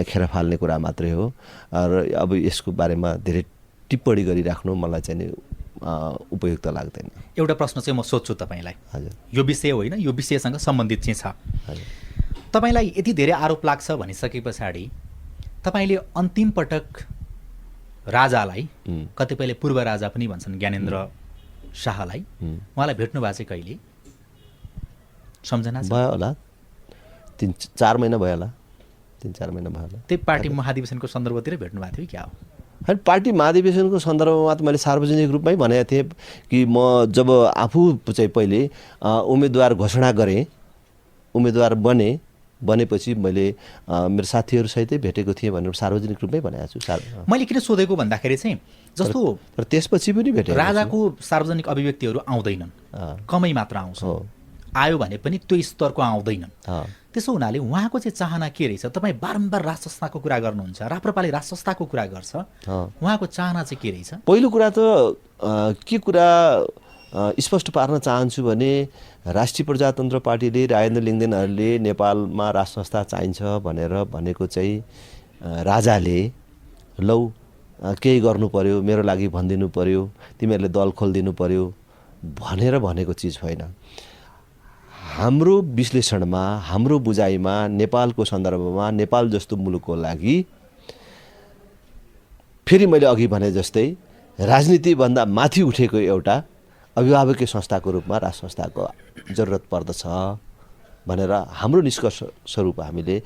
खेर फाल्ने कुरा मात्रै हो। र अब यसको बारेमा धेरै टिप्पणी गरिराख्नु मलाई चाहिँ नि उपयुक्त लाग्दैन। एउटा प्रश्न चाहिँ म सोध्छु तपाईँलाई। हजुर, यो विषय होइन, यो विषयसँग सम्बन्धित चाहिँ छ। तपाईँलाई यति धेरै आरोप लाग्छ भनिसके पछाडि तपाईँले अन्तिम पटक राजालाई, कतिपयले पूर्व राजा पनि भन्छन् ज्ञानेन्द्र शाहलाई, उहाँलाई भेट्नु भएको चाहिँ कहिले? सम्झना भयो होला, 3-4 महिना भयो होला, 3-4 महिना भयो होला। त्यही पार्टी महाधिवेशनको सन्दर्भतिर भेट्नु भएको थियो क्या हो? होइन, पार्टी महाधिवेशनको सन्दर्भमा त मैले सार्वजनिक रूपमै भनेको थिएँ कि म जब आफू चाहिँ पहिले उम्मेदवार घोषणा गरेँ, उम्मेदवार बनेपछि मैले मेरो साथीहरूसहितै भेटेको थिएँ भनेर सार्वजनिक रूपमै भनेको छु। मैले किन सोधेको भन्दाखेरि चाहिँ जस्तो तर त्यसपछि पनि भेटेँ, राजाको सार्वजनिक अभिव्यक्तिहरू आउँदैनन्, कमै मात्र आउँछ, आयो भने पनि त्यो स्तरको आउँदैनन्। त्यसो हुनाले उहाँको चाहिँ चाहना के रहेछ? तपाईँ बारम्बार राज संस्थाको कुरा गर्नुहुन्छ, राप्रपाले राज संस्थाको कुरा गर्छ, उहाँको चाहना चाहिँ के रहेछ? पहिलो कुरा त के कुरा स्पष्ट पार्न चाहन्छु भने राष्ट्रिय प्रजातन्त्र पार्टीले, राजेन्द्र लिङ्गदेनहरूले नेपालमा राज संस्था चाहिन्छ भनेर भनेको चाहिँ राजाले लौ केही गर्नु पर्यो, मेरो लागि भनिदिनु पर्यो, तिमीहरूले दल खोलिदिनु पर्यो भनेर भनेको चिज होइन। हाम्रो विश्लेषणमा, हाम्रो बुझाइमा, नेपालको सन्दर्भमा, नेपाल जस्तो मुलुकको लागि फेरि मैले अघि भने जस्तै राजनीतिभन्दा माथि उठेको एउटा अभिभावकीय संस्थाको रूपमा राज संस्थाको जरुरत पर्दछ भनेर हाम्रो निष्कर्ष स्वरूप हामीले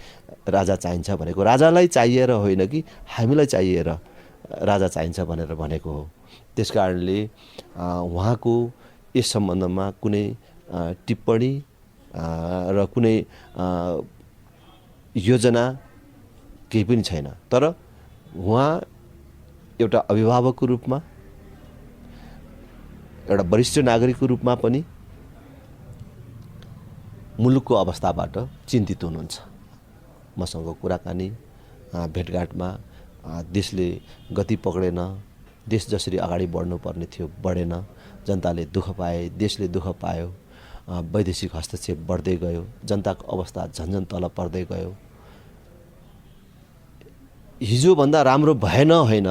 राजा चाहिन्छ भनेको राजालाई चाहिएर होइन कि हामीलाई चाहिएर राजा चाहिन्छ भनेर भनेको हो। त्यस कारणले उहाँको यस सम्बन्धमा कुनै टिप्पणी र कुनै योजना केही पनि छैन। तर उहाँ एउटा अभिभावकको रूपमा, एउटा वरिष्ठ नागरिकको रूपमा पनि मुलुकको अवस्थाबाट चिन्तित हुनुहुन्छ। मसँग कुराकानी भेटघाटमा देशले गति पक्रेन, देश जसरी अगाडि बढ्नुपर्ने थियो बढेन, जनताले दुःख पाए, देशले दुःख पायो, वैदेशिक हस्तक्षेप बढ्दै गयो, जनताको अवस्था झन्झन तल पर्दै गयो, हिजोभन्दा राम्रो भएन होइन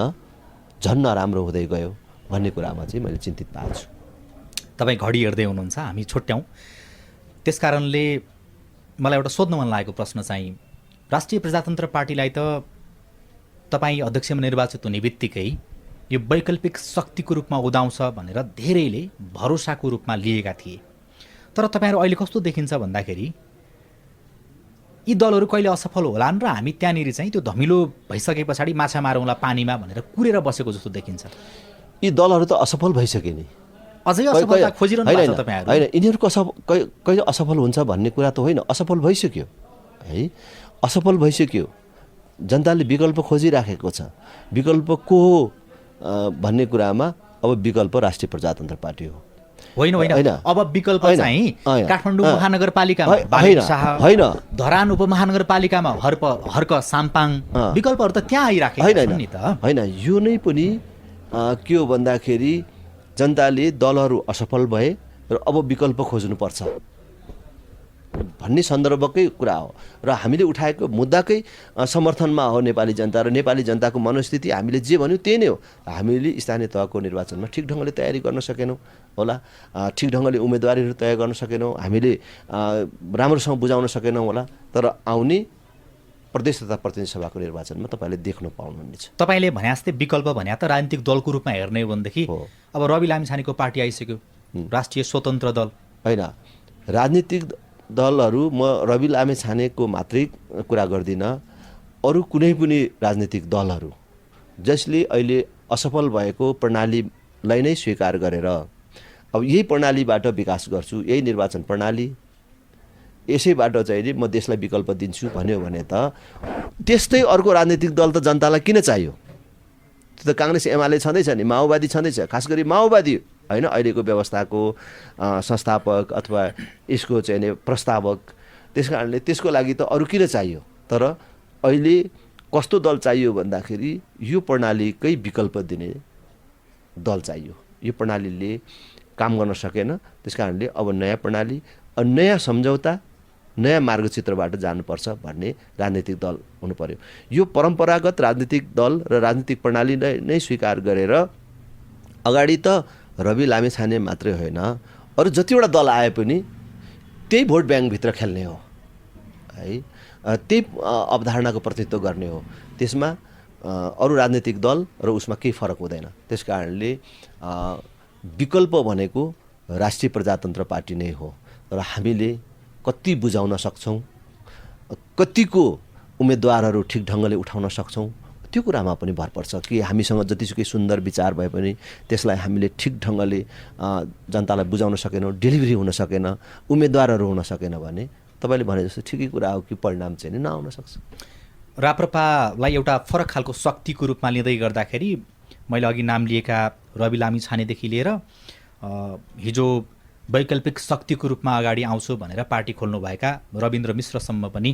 झन् नराम्रो हुँदै गयो भन्ने कुरामा चाहिँ मैले चिन्तित भएको छु। तपाईँ घडी हेर्दै हुनुहुन्छ, हामी छुट्याउँ। त्यस कारणले मलाई एउटा सोध्न मन लागेको प्रश्न चाहिँ राष्ट्रिय प्रजातन्त्र पार्टीलाई त तपाईँ अध्यक्षमा निर्वाचित हुने बित्तिकै यो वैकल्पिक शक्तिको रूपमा उदाउँछ भनेर धेरैले भरोसाको रूपमा लिएका थिए। तर तपाईँहरू अहिले कस्तो देखिन्छ भन्दाखेरि यी दलहरू कहिले असफल होलान् र हामी त्यहाँनिर चाहिँ त्यो धमिलो भइसके पछाडि माछा मारौँला पानीमा भनेर कुरेर बसेको जस्तो देखिन्छ। यी दलहरू त असफल भइसके नि, अझै असफलता खोजिरहनु भएको छ तपाईँहरू। होइन, यिनीहरूको कहिले असफल हुन्छ भन्ने कुरा त होइन, असफल भइसक्यो है, असफल भइसक्यो। जनताले विकल्प खोजिराखेको छ। विकल्प को हो भन्ने कुरामा अब विकल्प राष्ट्रिय प्रजातन्त्र पार्टी हो। होइन होइन, अब विकल्प चाहिँ काठमाडौँ महानगरपालिकामा होइन, धरान उपमहानगरपालिकामा हर्क साम्पाङ विकल्पहरू त त्यहाँ आइराखेका छन् नि त। होइन, यो नै पनि के हो भन्दाखेरि जनताले दलहरू असफल भए र अब विकल्प खोज्नुपर्छ भन्ने सन्दर्भकै कुरा हो र हामीले उठाएको मुद्दाकै समर्थनमा हो नेपाली जनता। र नेपाली जनताको मनस्थिति हामीले जे भन्यौँ त्यही नै हो। हामीले स्थानीय तहको निर्वाचनमा ठिक ढङ्गले तयारी गर्न सकेनौँ होला, ठिक ढङ्गले उम्मेदवारीहरू तय गर्न सकेनौँ, हामीले राम्रोसँग बुझाउन सकेनौँ होला। तर आउने प्रदेश तथा प्रतिनिधि सभाको निर्वाचनमा तपाईँले देख्न पाउनुहुनेछ। तपाईँले भने जस्तै विकल्प भने त राजनीतिक दलको रूपमा हेर्ने हो भनेदेखि अब रवि लामिछानेको पार्टी आइसक्यो, राष्ट्रिय स्वतन्त्र दल। होइन, राजनीतिक दलहरू म रवि लामिछानेको मात्रै कुरा गर्दिनँ, अरू कुनै पनि राजनीतिक दलहरू जसले अहिले असफल भएको प्रणालीलाई नै स्वीकार गरेर अब यही प्रणालीबाट विकास गर्छु, यही निर्वाचन प्रणाली, यसैबाट चाहिँ म देशलाई विकल्प दिन्छु भन्यो भने त त्यस्तै अर्को राजनीतिक दल त जनतालाई किन चाहियो? त्यो त काङ्ग्रेस एमाले छँदैछ नि, माओवादी छँदैछ, खास गरी माओवादी होइन अहिलेको व्यवस्थाको संस्थापक अथवा यसको चाहिँ प्रस्तावक। त्यस कारणले त्यसको लागि त अरू किन चाहियो? तर अहिले कस्तो दल चाहियो भन्दाखेरि यो प्रणालीकै विकल्प दिने दल चाहियो। यो प्रणालीले काम गर्न सकेन, त्यस कारणले अब नयाँ प्रणाली, नयाँ सम्झौता, नयाँ मार्गचित्रबाट जानुपर्छ भन्ने राजनीतिक दल हुनु पर्यो। यो परम्परागत राजनीतिक दल र राजनीतिक प्रणालीलाई नै स्वीकार गरेर अगाडि त रवि लामिछाने मात्रै होइन, अरू जतिवटा दल आए पनि त्यही भोट ब्याङ्कभित्र खेल्ने हो है, त्यही अवधारणाको प्रतिनिधित्व गर्ने हो। त्यसमा अरू राजनीतिक दल र उसमा केही फरक हुँदैन। त्यस कारणले विकल्प भनेको राष्ट्रिय प्रजातन्त्र पार्टी नै हो। र हामीले कति बुझाउन सक्छौँ, कतिको उम्मेदवारहरू ठिक ढङ्गले उठाउन सक्छौँ, त्यो कुरामा पनि भर पर्छ कि हामीसँग जतिसुकै सुन्दर विचार भए पनि त्यसलाई हामीले ठिक ढङ्गले जनतालाई बुझाउन सकेनौँ, डेलिभरी हुन सकेन, उम्मेदवारहरू हुन सकेन भने तपाईँले भने जस्तो ठिकै कुरा हो कि परिणाम चाहिँ नआउन सक्छ। राप्रपालाई एउटा फरक खालको शक्तिको रूपमा लिँदै गर्दाखेरि मैले अघि नाम लिएका रवि लामिछानेदेखि लिएर हिजो वैकल्पिक शक्तिको रूपमा अगाडि आउँछु भनेर पार्टी खोल्नुभएका रविन्द्र मिश्रसम्म पनि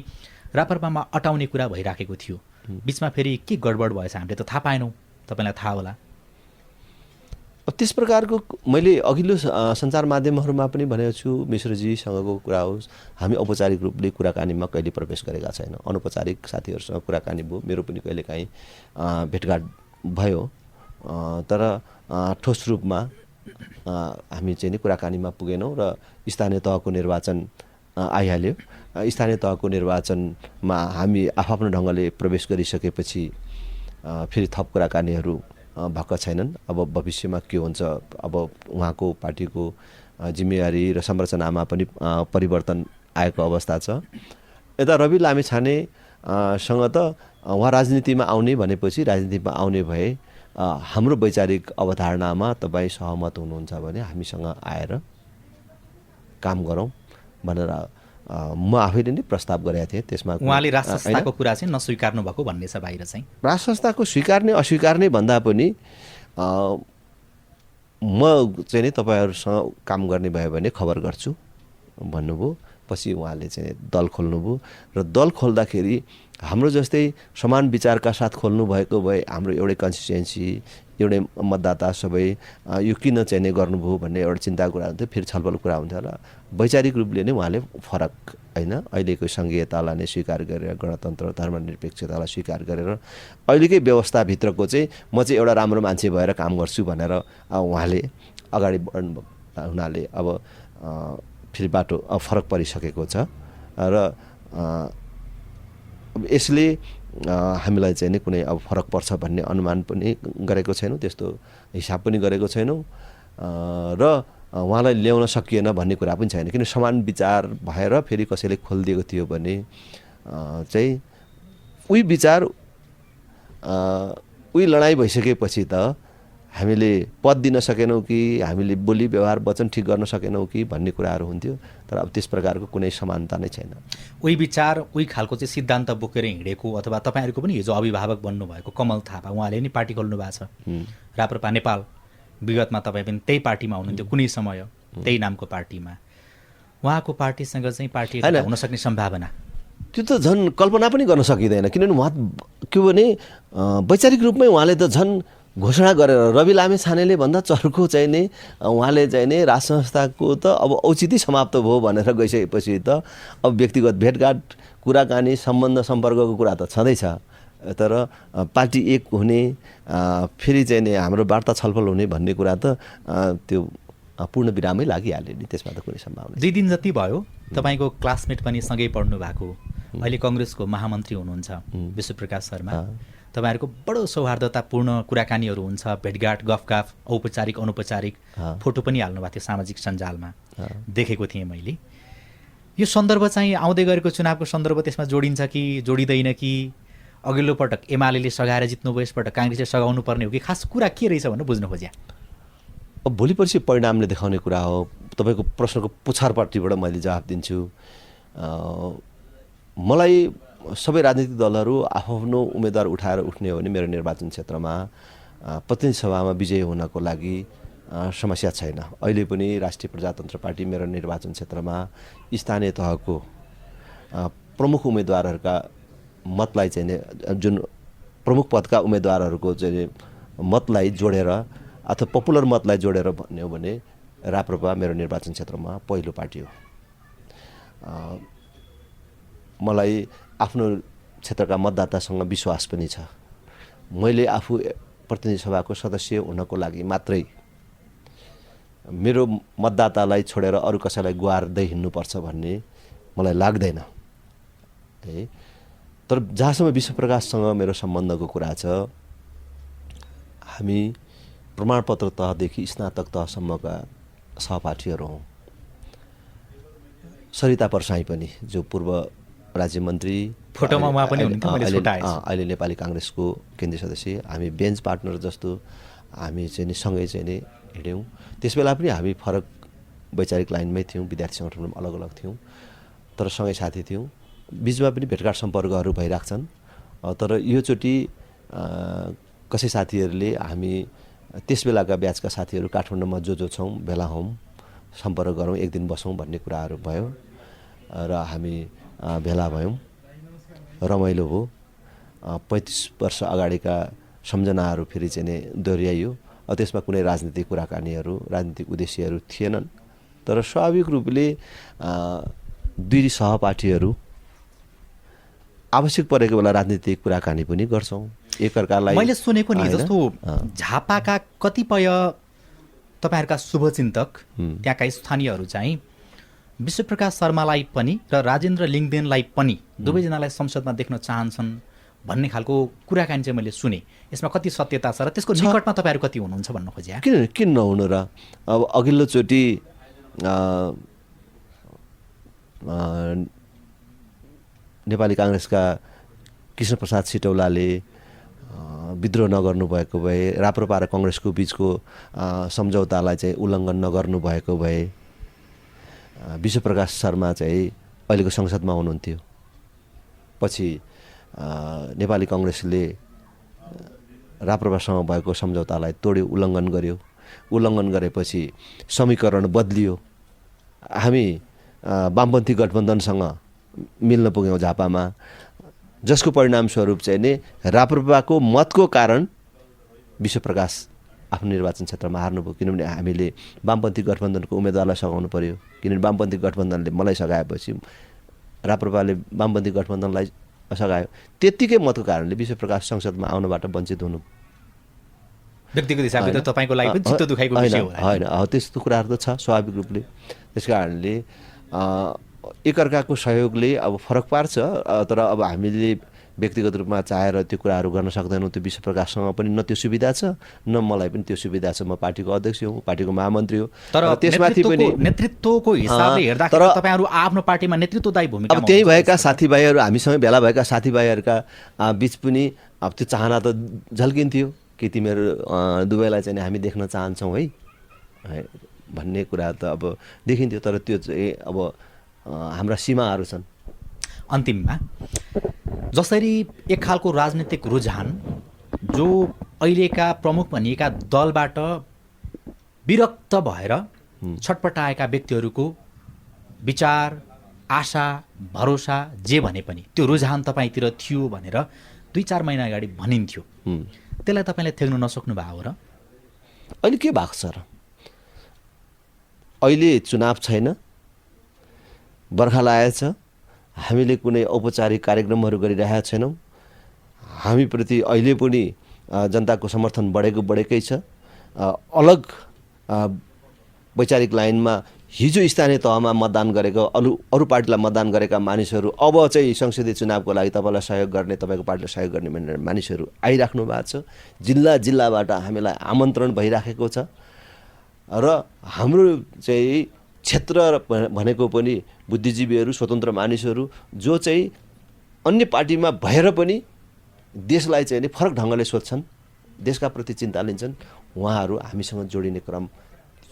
राप्रपामा अटाउने कुरा भइराखेको थियो। बिचमा फेरि के गडबड भएछ हामीले त थाहा पाएनौँ, तपाईँलाई थाहा होला। त्यस प्रकारको मैले अघिल्लो सञ्चार माध्यमहरूमा पनि भनेको छु, मिश्रजीसँगको कुरा होस्, हामी औपचारिक रूपले कुराकानीमा कहिले प्रवेश गरेका छैन। अनौपचारिक साथीहरूसँग कुराकानी भयो, मेरो पनि कहिलेकाहीँ भेटघाट भयो, तर ठोस रूपमा हामी चाहिँ नि कुराकानीमा पुगेनौँ र स्थानीय तहको निर्वाचन आइहाल्यो। स्थानीय तहको निर्वाचनमा हामी आफ्नो ढङ्गले प्रवेश गरिसकेपछि फेरि थप कुराकानीहरू भएका छैनन्। अब भविष्यमा के हुन्छ, अब उहाँको पार्टीको जिम्मेवारी र संरचनामा पनि परिवर्तन आएको अवस्था छ। यता रवि लामिछाने सँग त उहाँ राजनीतिमा आउने भनेपछि राजनीतिमा आउने भए हाम्रो वैचारिक अवधारणामा तपाईँ सहमत हुनुहुन्छ भने हामीसँग आएर काम गरौँ भनेर म आफैले नै प्रस्ताव गरेको थिएँ। त्यसमा उहाँले राष्ट्र संस्थाको कुरा चाहिँ नस्वीकार्नु भएको भन्ने छ बाहिर चाहिँ। राष्ट्र संस्थाको स्वीकार्ने अस्वीकार्ने भन्दा पनि म चाहिँ नि तपाईँहरूसँग काम गर्ने भयो भने खबर गर्छु भन्नुभयो। पछि उहाँले चाहिँ दल खोल्नुभयो र दल खोल्दाखेरि हाम्रो जस्तै समान विचारका साथ खोल्नु भएको भए हाम्रो एउटै कन्स्टिट्युएन्सी एउटै मतदाता सबै यो किन चाहिँ नै गर्नुभयो भन्ने एउटा चिन्ताको कुरा हुन्थ्यो। फेरि छलफल कुरा हुन्थ्यो र वैचारिक रूपले नै उहाँले फरक होइन अहिलेको सङ्घीयतालाई नै स्वीकार गरेर गणतन्त्र धर्मनिरपेक्षतालाई स्वीकार गरेर अहिलेकै व्यवस्थाभित्रको चाहिँ म चाहिँ एउटा राम्रो मान्छे भएर काम गर्छु भनेर उहाँले अगाडि बढ्नु हुनाले अब फेरि बाटो फरक परिसकेको छ र यसले हामीलाई चाहिँ नि कुनै अब फरक पर्छ भन्ने अनुमान पनि गरेको छैनौँ, त्यस्तो हिसाब पनि गरेको छैनौँ र उहाँलाई ल्याउन सकिएन भन्ने कुरा पनि छैन। किन समान विचार भएर फेरि कसैले खोलिदिएको थियो भने चाहिँ उही विचार उही लडाइँ भइसकेपछि त हामीले पद दिन सकेनौँ कि हामीले बोली व्यवहार वचन ठिक गर्न सकेनौँ कि भन्ने कुराहरू हुन्थ्यो। तर अब त्यस प्रकारको कुनै समानता नै छैन। उही विचार उही खालको चाहिँ सिद्धान्त बोकेर हिँडेको अथवा तपाईँहरूको पनि हिजो अभिभावक बन्नुभएको कमल थापा उहाँले नि पार्टी खोल्नु भएको छ राप्रपा नेपाल। विगतमा तपाईँ पनि त्यही पार्टीमा हुनुहुन्थ्यो कुनै समय त्यही नामको पार्टीमा। उहाँको पार्टीसँग चाहिँ पार्टी हुन सक्ने सम्भावना त्यो त झन् कल्पना पनि गर्न सकिँदैन। किनभने उहाँ के भने वैचारिक रूपमै उहाँले त झन् घोषणा गरेर रवि लामिछानेले भन्दा चर्को चाहिँ नि उहाँले चाहिँ नि राष्ट्र संस्थाको त अब औचित्य समाप्त भयो भनेर गइसकेपछि त अब व्यक्तिगत भेटघाट कुराकानी सम्बन्ध सम्पर्कको कुरा त छँदैछ। तर पार्टी एक हुने फेरि चाहिँ नि हाम्रो वार्ता छलफल हुने भन्ने कुरा त त्यो पूर्ण विरामै लागिहाल्यो नि, त्यसमा त कुनै सम्भावना। 2 दिन जति भयो तपाईँको क्लासमेट पनि सँगै पढ्नु भएको अहिले कङ्ग्रेसको महामन्त्री हुनुहुन्छ विश्वप्रकाश शर्मा। तपाईँहरूको बडो सौहार्दतापूर्ण कुराकानीहरू हुन्छ, भेटघाट गफगाफ औपचारिक अनौपचारिक फोटो पनि हाल्नुभएको थियो सामाजिक सञ्जालमा देखेको थिएँ मैले। यो सन्दर्भ चाहिँ आउँदै गरेको चुनावको सन्दर्भ त्यसमा जोडिन्छ कि जोडिँदैन कि अघिल्लो पटक एमाले सघाएर जित्नुभयो यसपटक काङ्ग्रेसले सघाउनु पर्ने हो कि खास कुरा के रहेछ भनेर बुझ्नु खोज्या? अब भोलि पर्सि परिणामले देखाउने कुरा हो। तपाईँको प्रश्नको पुछारपट्टिबाट मैले जवाफ दिन्छु। मलाई सबै राजनीतिक दलहरू आफ्नो उम्मेदवार उठाएर उठ्ने हो भने मेरो निर्वाचन क्षेत्रमा प्रतिनिधि सभामा विजयी हुनको लागि समस्या छैन। अहिले पनि राष्ट्रिय प्रजातन्त्र पार्टी मेरो निर्वाचन क्षेत्रमा स्थानीय तहको प्रमुख उम्मेदवारहरूका मतलाई चाहिँ जुन प्रमुख पदका उम्मेदवारहरूको चाहिँ मतलाई जोडेर अथवा पपुलर मतलाई जोडेर भन्ने हो भने राप्रपा मेरो निर्वाचन क्षेत्रमा पहिलो पार्टी हो। मलाई आफ्नो क्षेत्रका मतदातासँग विश्वास पनि छ। मैले आफू प्रतिनिधि सभाको सदस्य हुनको लागि मात्रै मेरो मतदातालाई छोडेर अरू कसैलाई गुहार्दै हिँड्नुपर्छ भन्ने मलाई लाग्दैन है। तर जहाँसम्म विश्वप्रकाशसँग मेरो सम्बन्धको कुरा छ, हामी प्रमाणपत्र तहदेखि स्नातक तहसम्मका सहपाठीहरू हौँ। सरिता परसाई पनि जो पूर्व राज्य मन्त्री फोटोमा उहाँ पनि हुनुहुन्थ्यो, मैले छुटाएँ। अहिले नेपाली काङ्ग्रेसको केन्द्रीय सदस्य, हामी बेन्च पार्टनर जस्तो हामी चाहिँ नि सँगै चाहिँ नि हिँड्यौँ। त्यसबेला पनि हामी फरक वैचारिक लाइनमै थियौँ, विद्यार्थी सङ्गठनमा अलग अलग थियौँ तर सँगै साथी थियौँ। बिचमा पनि भेटघाट सम्पर्कहरू भइरहेछन्। तर योचोटि कसै साथीहरूले हामी त्यस बेलाका ब्याचका साथीहरू काठमाडौँमा जो छौँ भेला हौँ, सम्पर्क गरौँ, एक दिन बसौँ भन्ने कुराहरू भयो र हामी भेला भयौँ। रमाइलो हो। 35 वर्ष अगाडिका सम्झनाहरू फेरि चाहिँ नै दोहोऱ्याइयो। त्यसमा कुनै राजनीतिक कुराकानीहरू राजनीतिक उद्देश्यहरू थिएनन्। तर स्वाभाविक रूपले दुई सहपाठीहरू आवश्यक परेको बेला राजनीतिक कुराकानी पनि गर्छौँ एकअर्कालाई। मैले सुनेको नि जस्तो झापाका कतिपय तपाईँहरूका शुभचिन्तक त्यहाँका स्थानीयहरू चाहिँ विश्वप्रकाश शर्मालाई पनि र राजेन्द्र लिङ्गदेनलाई पनि दुवैजनालाई संसदमा देख्न चाहन्छन् भन्ने खालको कुराकानी चाहिँ मैले सुने। यसमा कति सत्यता छ र त्यसको निकटमा तपाईँहरू कति हुनुहुन्छ भन्न खोजे? किन नहुनु र। अब अघिल्लोचोटि नेपाली काङ्ग्रेसका कृष्णप्रसाद सिटौलाले विद्रोह नगर्नु भएको भए, राप्रपा र कङ्ग्रेसको बिचको सम्झौतालाई चाहिँ उल्लङ्घन नगर्नु भएको भए विश्वप्रकाश शर्मा चाहिँ अहिलेको संसदमा हुनुहुन्थ्यो। पछि नेपाली काङ्ग्रेसले राप्रपासँग भएको सम्झौतालाई तोड्यो, उल्लङ्घन गर्यो। उल्लङ्घन गरेपछि समीकरण बदलियो। हामी वामपन्थी गठबन्धनसँग मिल्न पुग्यौँ झापामा, जसको परिणामस्वरूप चाहिँ नि राप्रपाको मतको कारण विश्वप्रकाश आफ्नो निर्वाचन क्षेत्रमा हार्नुभयो। किनभने हामीले वामपन्थी गठबन्धनको उम्मेदवारलाई सघाउनु पर्यो। किनभने वामपन्थी गठबन्धनले मलाई सघाएपछि राप्रपाले वामपन्थी गठबन्धनलाई सघायो। त्यत्तिकै मतको कारणले विश्वप्रकाश संसदमा आउनबाट वञ्चित हुनु। व्यक्तिगत हिसाबले त तपाईँको लागि पनि चित्त दुखाइको विषय होला। होइन, त्यस्तो कुराहरू त छ स्वाभाविक रूपले। त्यस कारणले एकअर्काको सहयोगले अब फरक पार्छ। तर अब हामीले व्यक्तिगत रूपमा चाहेर त्यो कुराहरू गर्न सक्दैनौँ। त्यो विश्वप्रकाशसँग पनि न त्यो सुविधा छ, न मलाई पनि त्यो सुविधा छ। म पार्टीको अध्यक्ष हुँ, पार्टीको महामन्त्री हो। तर त्यसमाथि पनि नेतृत्वको हिसाबले हेर्दाखेरि तपाईँहरू आफ्नो पार्टीमा नेतृत्वदायी भूमिका अब त्यही भएका साथीभाइहरू, हामीसँग भेला भएका साथीभाइहरूका बिच पनि अब त्यो चाहना त झल्किन्थ्यो कि तिमीहरू दुवैलाई चाहिँ हामी देख्न चाहन्छौँ है भन्ने कुरा त अब देखिन्थ्यो। तर त्यो चाहिँ अब हाम्रा सीमाहरू छन्। अन्तिममा जसरी एक खालको राजनीतिक रुझान जो अहिलेका प्रमुख भनिएका दलबाट विरक्त भएर छटपटाएका व्यक्तिहरूको विचार, आशा, भरोसा जे भने पनि त्यो रुझान तपाईँतिर थियो भनेर 2-4 महिना अगाडि भनिन्थ्यो, त्यसलाई तपाईँले थ्याक्नु नसक्नु भएको हो र? अहिले के भएको छ र? अहिले चुनाव छैन, बर्खा लागेको छ, हामीले कुनै औपचारिक कार्यक्रमहरू गरिरहेका छैनौँ। हामीप्रति अहिले पनि जनताको समर्थन बढेकै छ। अलग वैचारिक लाइनमा हिजो स्थानीय तहमा मतदान गरेको अरू पार्टीलाई मतदान गरेका मानिसहरू अब चाहिँ संसदीय चुनावको लागि तपाईँलाई सहयोग गर्ने, तपाईँको पार्टीलाई सहयोग गर्ने भनेर मानिसहरू आइराख्नु भएको छ। जिल्लाबाट हामीलाई आमन्त्रण भइराखेको छ र हाम्रो चाहिँ क्षेत्र भनेको पनि बुद्धिजीवीहरू, स्वतन्त्र मानिसहरू जो चाहिँ अन्य पार्टीमा भएर पनि देशलाई चाहिँ फरक ढङ्गले सोध्छन्, देशका प्रति चिन्ता लिन्छन्, उहाँहरू हामीसँग जोडिने क्रम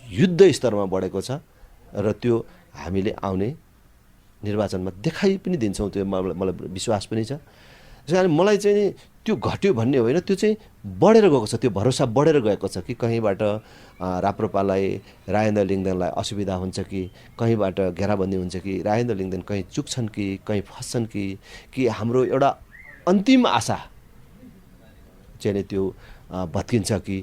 युद्ध स्तरमा बढेको छ र त्यो हामीले आउने निर्वाचनमा देखाइ पनि दिन्छौँ। त्यो मलाई विश्वास पनि छ। त्यस कारण मलाई चाहिँ त्यो घट्यो भन्ने होइन, त्यो चाहिँ बढेर गएको छ। त्यो भरोसा बढेर गएको छ कि कहीँबाट राप्रपालाई, राजेन्द्र लिङ्गदेनलाई असुविधा हुन्छ कि कहीँबाट घेराबन्दी हुन्छ कि राजेन्द्र लिङ्गदेन कहीँ चुक्छन् कि कहीँ फस्छन् कि हाम्रो एउटा अन्तिम आशा चाहिँ त्यो भत्किन्छ कि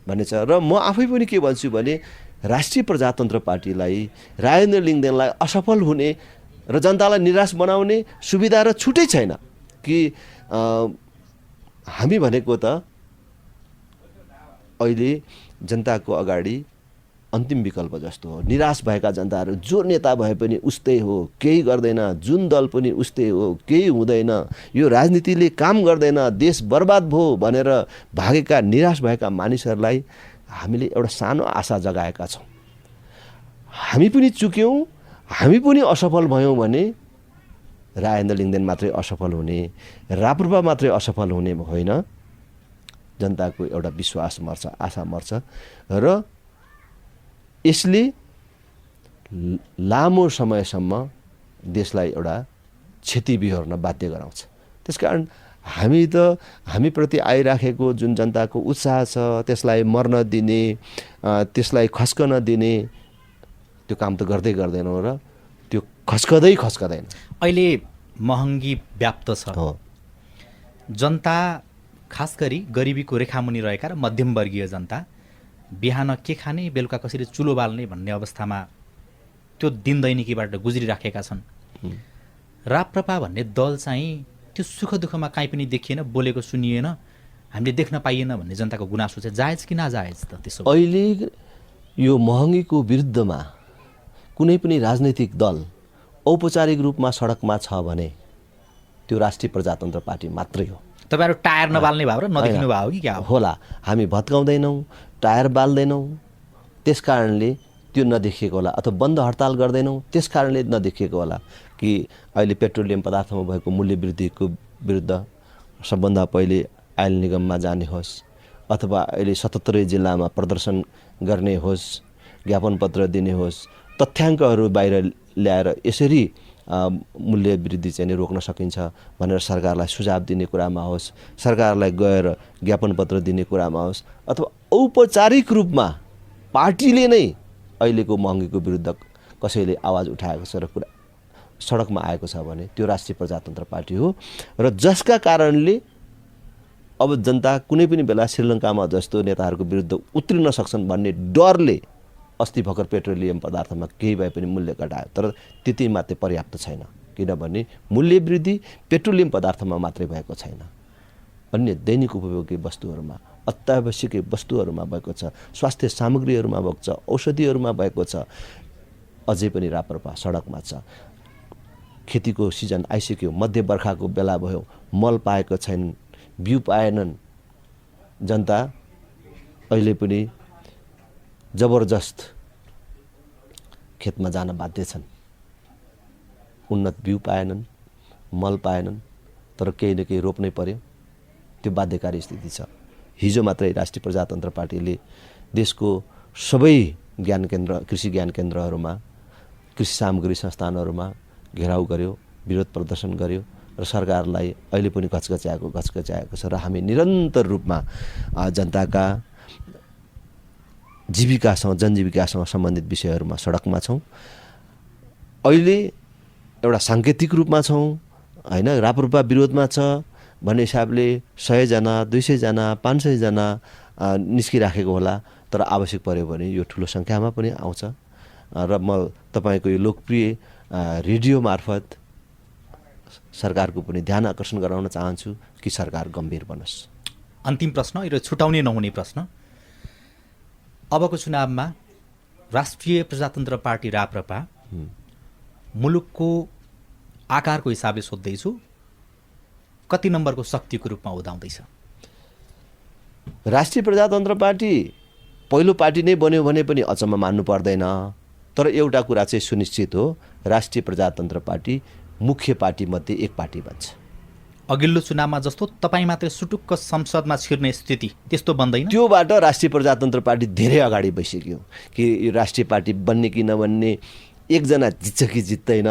भन्ने छ। र म आफै पनि के भन्छु भने राष्ट्रिय प्रजातन्त्र पार्टीलाई राजेन्द्र लिङ्गदेनलाई असफल हुने र जनतालाई निराश बनाउने सुविधा र छुटै छैन कि हामी भनेको त अहिले जनताको अगाडि अन्तिम विकल्प जस्तो हो। निराश भएका जनताहरू जो नेता भए पनि उस्तै हो, केही गर्दैन, जुन दल पनि उस्तै हो, केही हुँदैन, यो राजनीतिले काम गर्दैन, देश बर्बाद भयो भनेर भागेका निराश भएका मानिसहरूलाई हामीले एउटा सानो आशा जगाएका छौँ। हामी पनि चुक्यौँ, हामी पनि असफल भयौँ भने राजेन्द्र लिङ्गदेन मात्रै असफल हुने, राप्रपा मात्रै असफल हुने होइन। जनताको एउटा विश्वास मर्छ, आशा मर्छ र यसले लामो समयसम्म देशलाई एउटा क्षति बिहोर्न बाध्य गराउँछ। त्यसकारण हामीप्रति आइराखेको जुन जनताको उत्साह छ त्यसलाई मर्न दिने, त्यसलाई खस्कन दिने त्यो काम त गर्दैनौँ र त्यो खस्कदैन। अहिले महँगी व्याप्त छ। जनता खास गरी गरिबीको रेखामुनि रहेका र मध्यमवर्गीय जनता बिहान के खाने, बेलुका कसरी चुलो बाल्ने भन्ने अवस्थामा त्यो दिन दैनिकीबाट गुज्रिराखेका छन्। राप्रपा भन्ने दल चाहिँ त्यो सुख दुःखमा काहीँ पनि देखिएन, बोलेको सुनिएन, हामीले देख्न पाइएन भन्ने जनताको गुनासो चाहिँ जायज कि नाजायज त? त्यसो अहिले यो महँगीको विरुद्धमा कुनै पनि राजनैतिक दल औपचारिक रूपमा सडकमा छ भने त्यो राष्ट्रिय प्रजातन्त्र पार्टी मात्रै हो। तपाईँहरू टायर नबाल्ने भयो र नदेखिनु भयो कि क्या होला? हामी भत्काउँदैनौँ, टायर बाल्दैनौँ। त्यस कारणले त्यो नदेखिएको होला, अथवा बन्द हडताल गर्दैनौँ त्यस कारणले नदेखिएको होला कि अहिले पेट्रोलियम पदार्थमा भएको मूल्य वृद्धिको विरुद्ध सबभन्दा पहिले आयल निगममा जाने होस्, अथवा अहिले 77 जिल्लामा प्रदर्शन गर्ने होस्, ज्ञापन पत्र दिने होस्, तथ्याङ्कहरू बाहिर ल्याएर यसरी मूल्य वृद्धि चाहिँ रोक्न सकिन्छ भनेर सरकारलाई सुझाव दिने कुरामा होस्, सरकारलाई गएर ज्ञापन पत्र दिने कुरामा होस्, अथवा औपचारिक रूपमा पार्टीले नै अहिलेको महँगीको विरुद्ध कसैले आवाज उठाएको छ र कुरा सडकमा आएको छ भने त्यो राष्ट्रिय प्रजातन्त्र पार्टी हो। र जसका कारणले अब जनता कुनै पनि बेला श्रीलङ्कामा जस्तो नेताहरूको विरुद्ध उत्रिन सक्छन् भन्ने डरले अस्ति भर्खर पेट्रोलियम पदार्थमा केही भए पनि मूल्य घटायो, तर त्यति मात्रै पर्याप्त छैन, किनभने मूल्य वृद्धि पेट्रोलियम पदार्थमा मात्रै भएको छैन, अन्य दैनिक उपभोग्य वस्तुहरूमा, अत्यावश्यक वस्तुहरूमा भएको छ, स्वास्थ्य सामग्रीहरूमा भएको छ, औषधिहरूमा भएको छ। अझै पनि राप्रपा सडकमा छ। खेतीको सिजन आइसक्यो, मध्य बर्खाको बेला भयो, मल पाएको छैन, बिउ पाएनन्, जनता अहिले पनि जबरजस्त खेतमा जान बाध्य छन्। उन्नत बिउ पाएनन्, मल पाएनन्, तर केही न केही रोप्नै पर्यो, त्यो बाध्यकारी स्थिति छ। हिजो मात्रै राष्ट्रिय प्रजातन्त्र पार्टीले देशको सबै ज्ञान केन्द्र, कृषि ज्ञान केन्द्रहरूमा, कृषि सामग्री संस्थानहरूमा घेराउ गर्यो, विरोध प्रदर्शन गर्यो र सरकारलाई अहिले पनि घचघच्याएको छ र हामी निरन्तर रूपमा जनताका जीविकासँग, जनजीविकासँग सम्बन्धित विषयहरूमा सडकमा छौँ। अहिले एउटा साङ्केतिक रूपमा छौँ होइन, राप्रपा विरोधमा छ भन्ने हिसाबले 100 जना, 200 जना, 500 जना निस्किराखेको होला, तर आवश्यक पर्यो भने यो ठुलो सङ्ख्यामा पनि आउँछ। र म तपाईँको यो लोकप्रिय रेडियो मार्फत सरकारको पनि ध्यान आकर्षण गराउन चाहन्छु कि सरकार गम्भीर बनोस्। अन्तिम प्रश्न र छुटाउनै नहुने प्रश्न, अबको चुनावमा राष्ट्रिय प्रजातन्त्र पार्टी राप्रपा मुलुकको आकारको हिसाबले सोध्दैछु, कति नम्बरको शक्तिको रूपमा उदाउँदैछ? राष्ट्रिय प्रजातन्त्र पार्टी पहिलो पार्टी नै बन्यो भने पनि अचम्म मान्नु पर्दैन, तर एउटा कुरा चाहिँ सुनिश्चित हो, राष्ट्रिय प्रजातन्त्र पार्टी मुख्य पार्टीमध्ये एक पार्टी बन्छ। अघिल्लो चुनावमा जस्तो तपाईँ मात्रै सुटुक्क संसदमा छिर्ने स्थिति त्यस्तो बन्दैन? त्योबाट राष्ट्रिय प्रजातन्त्र पार्टी धेरै अगाडि बसिसक्यो कि यो राष्ट्रिय पार्टी बन्ने कि नबन्ने, एकजना जित्छ कि जित्दैन,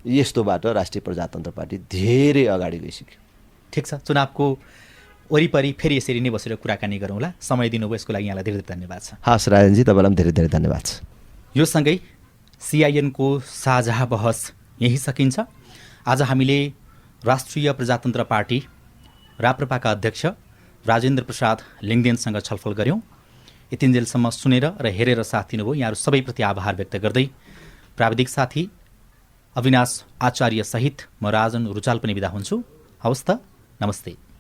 यस्तोबाट राष्ट्रिय प्रजातन्त्र पार्टी धेरै अगाडि गइसक्यो। ठिक छ, चुनावको वरिपरि फेरि यसरी नै बसेर कुराकानी गरौँला। समय दिनुभयो यसको लागि यहाँलाई धेरै धेरै धन्यवाद छ। हस् राजनजी, तपाईँलाई पनि धेरै धेरै धन्यवाद छ। यो सँगै सिआइएनको साझा बहस यही सकिन्छ। आज हामीले राष्ट्रिय प्रजातन्त्र पार्टी राप्रपाका अध्यक्ष राजेन्द्र प्रसाद लिङ्गदेनसँग छलफल गऱ्यौँ। यतिन्जेलसम्म सुनेर र हेरेर साथ दिनुभयो, यहाँहरू सबैप्रति आभार व्यक्त गर्दै प्राविधिक साथी अविनाश आचार्य सहित म राजन रुचाल पनि बिदा हुन्छु। हवस् त, नमस्ते।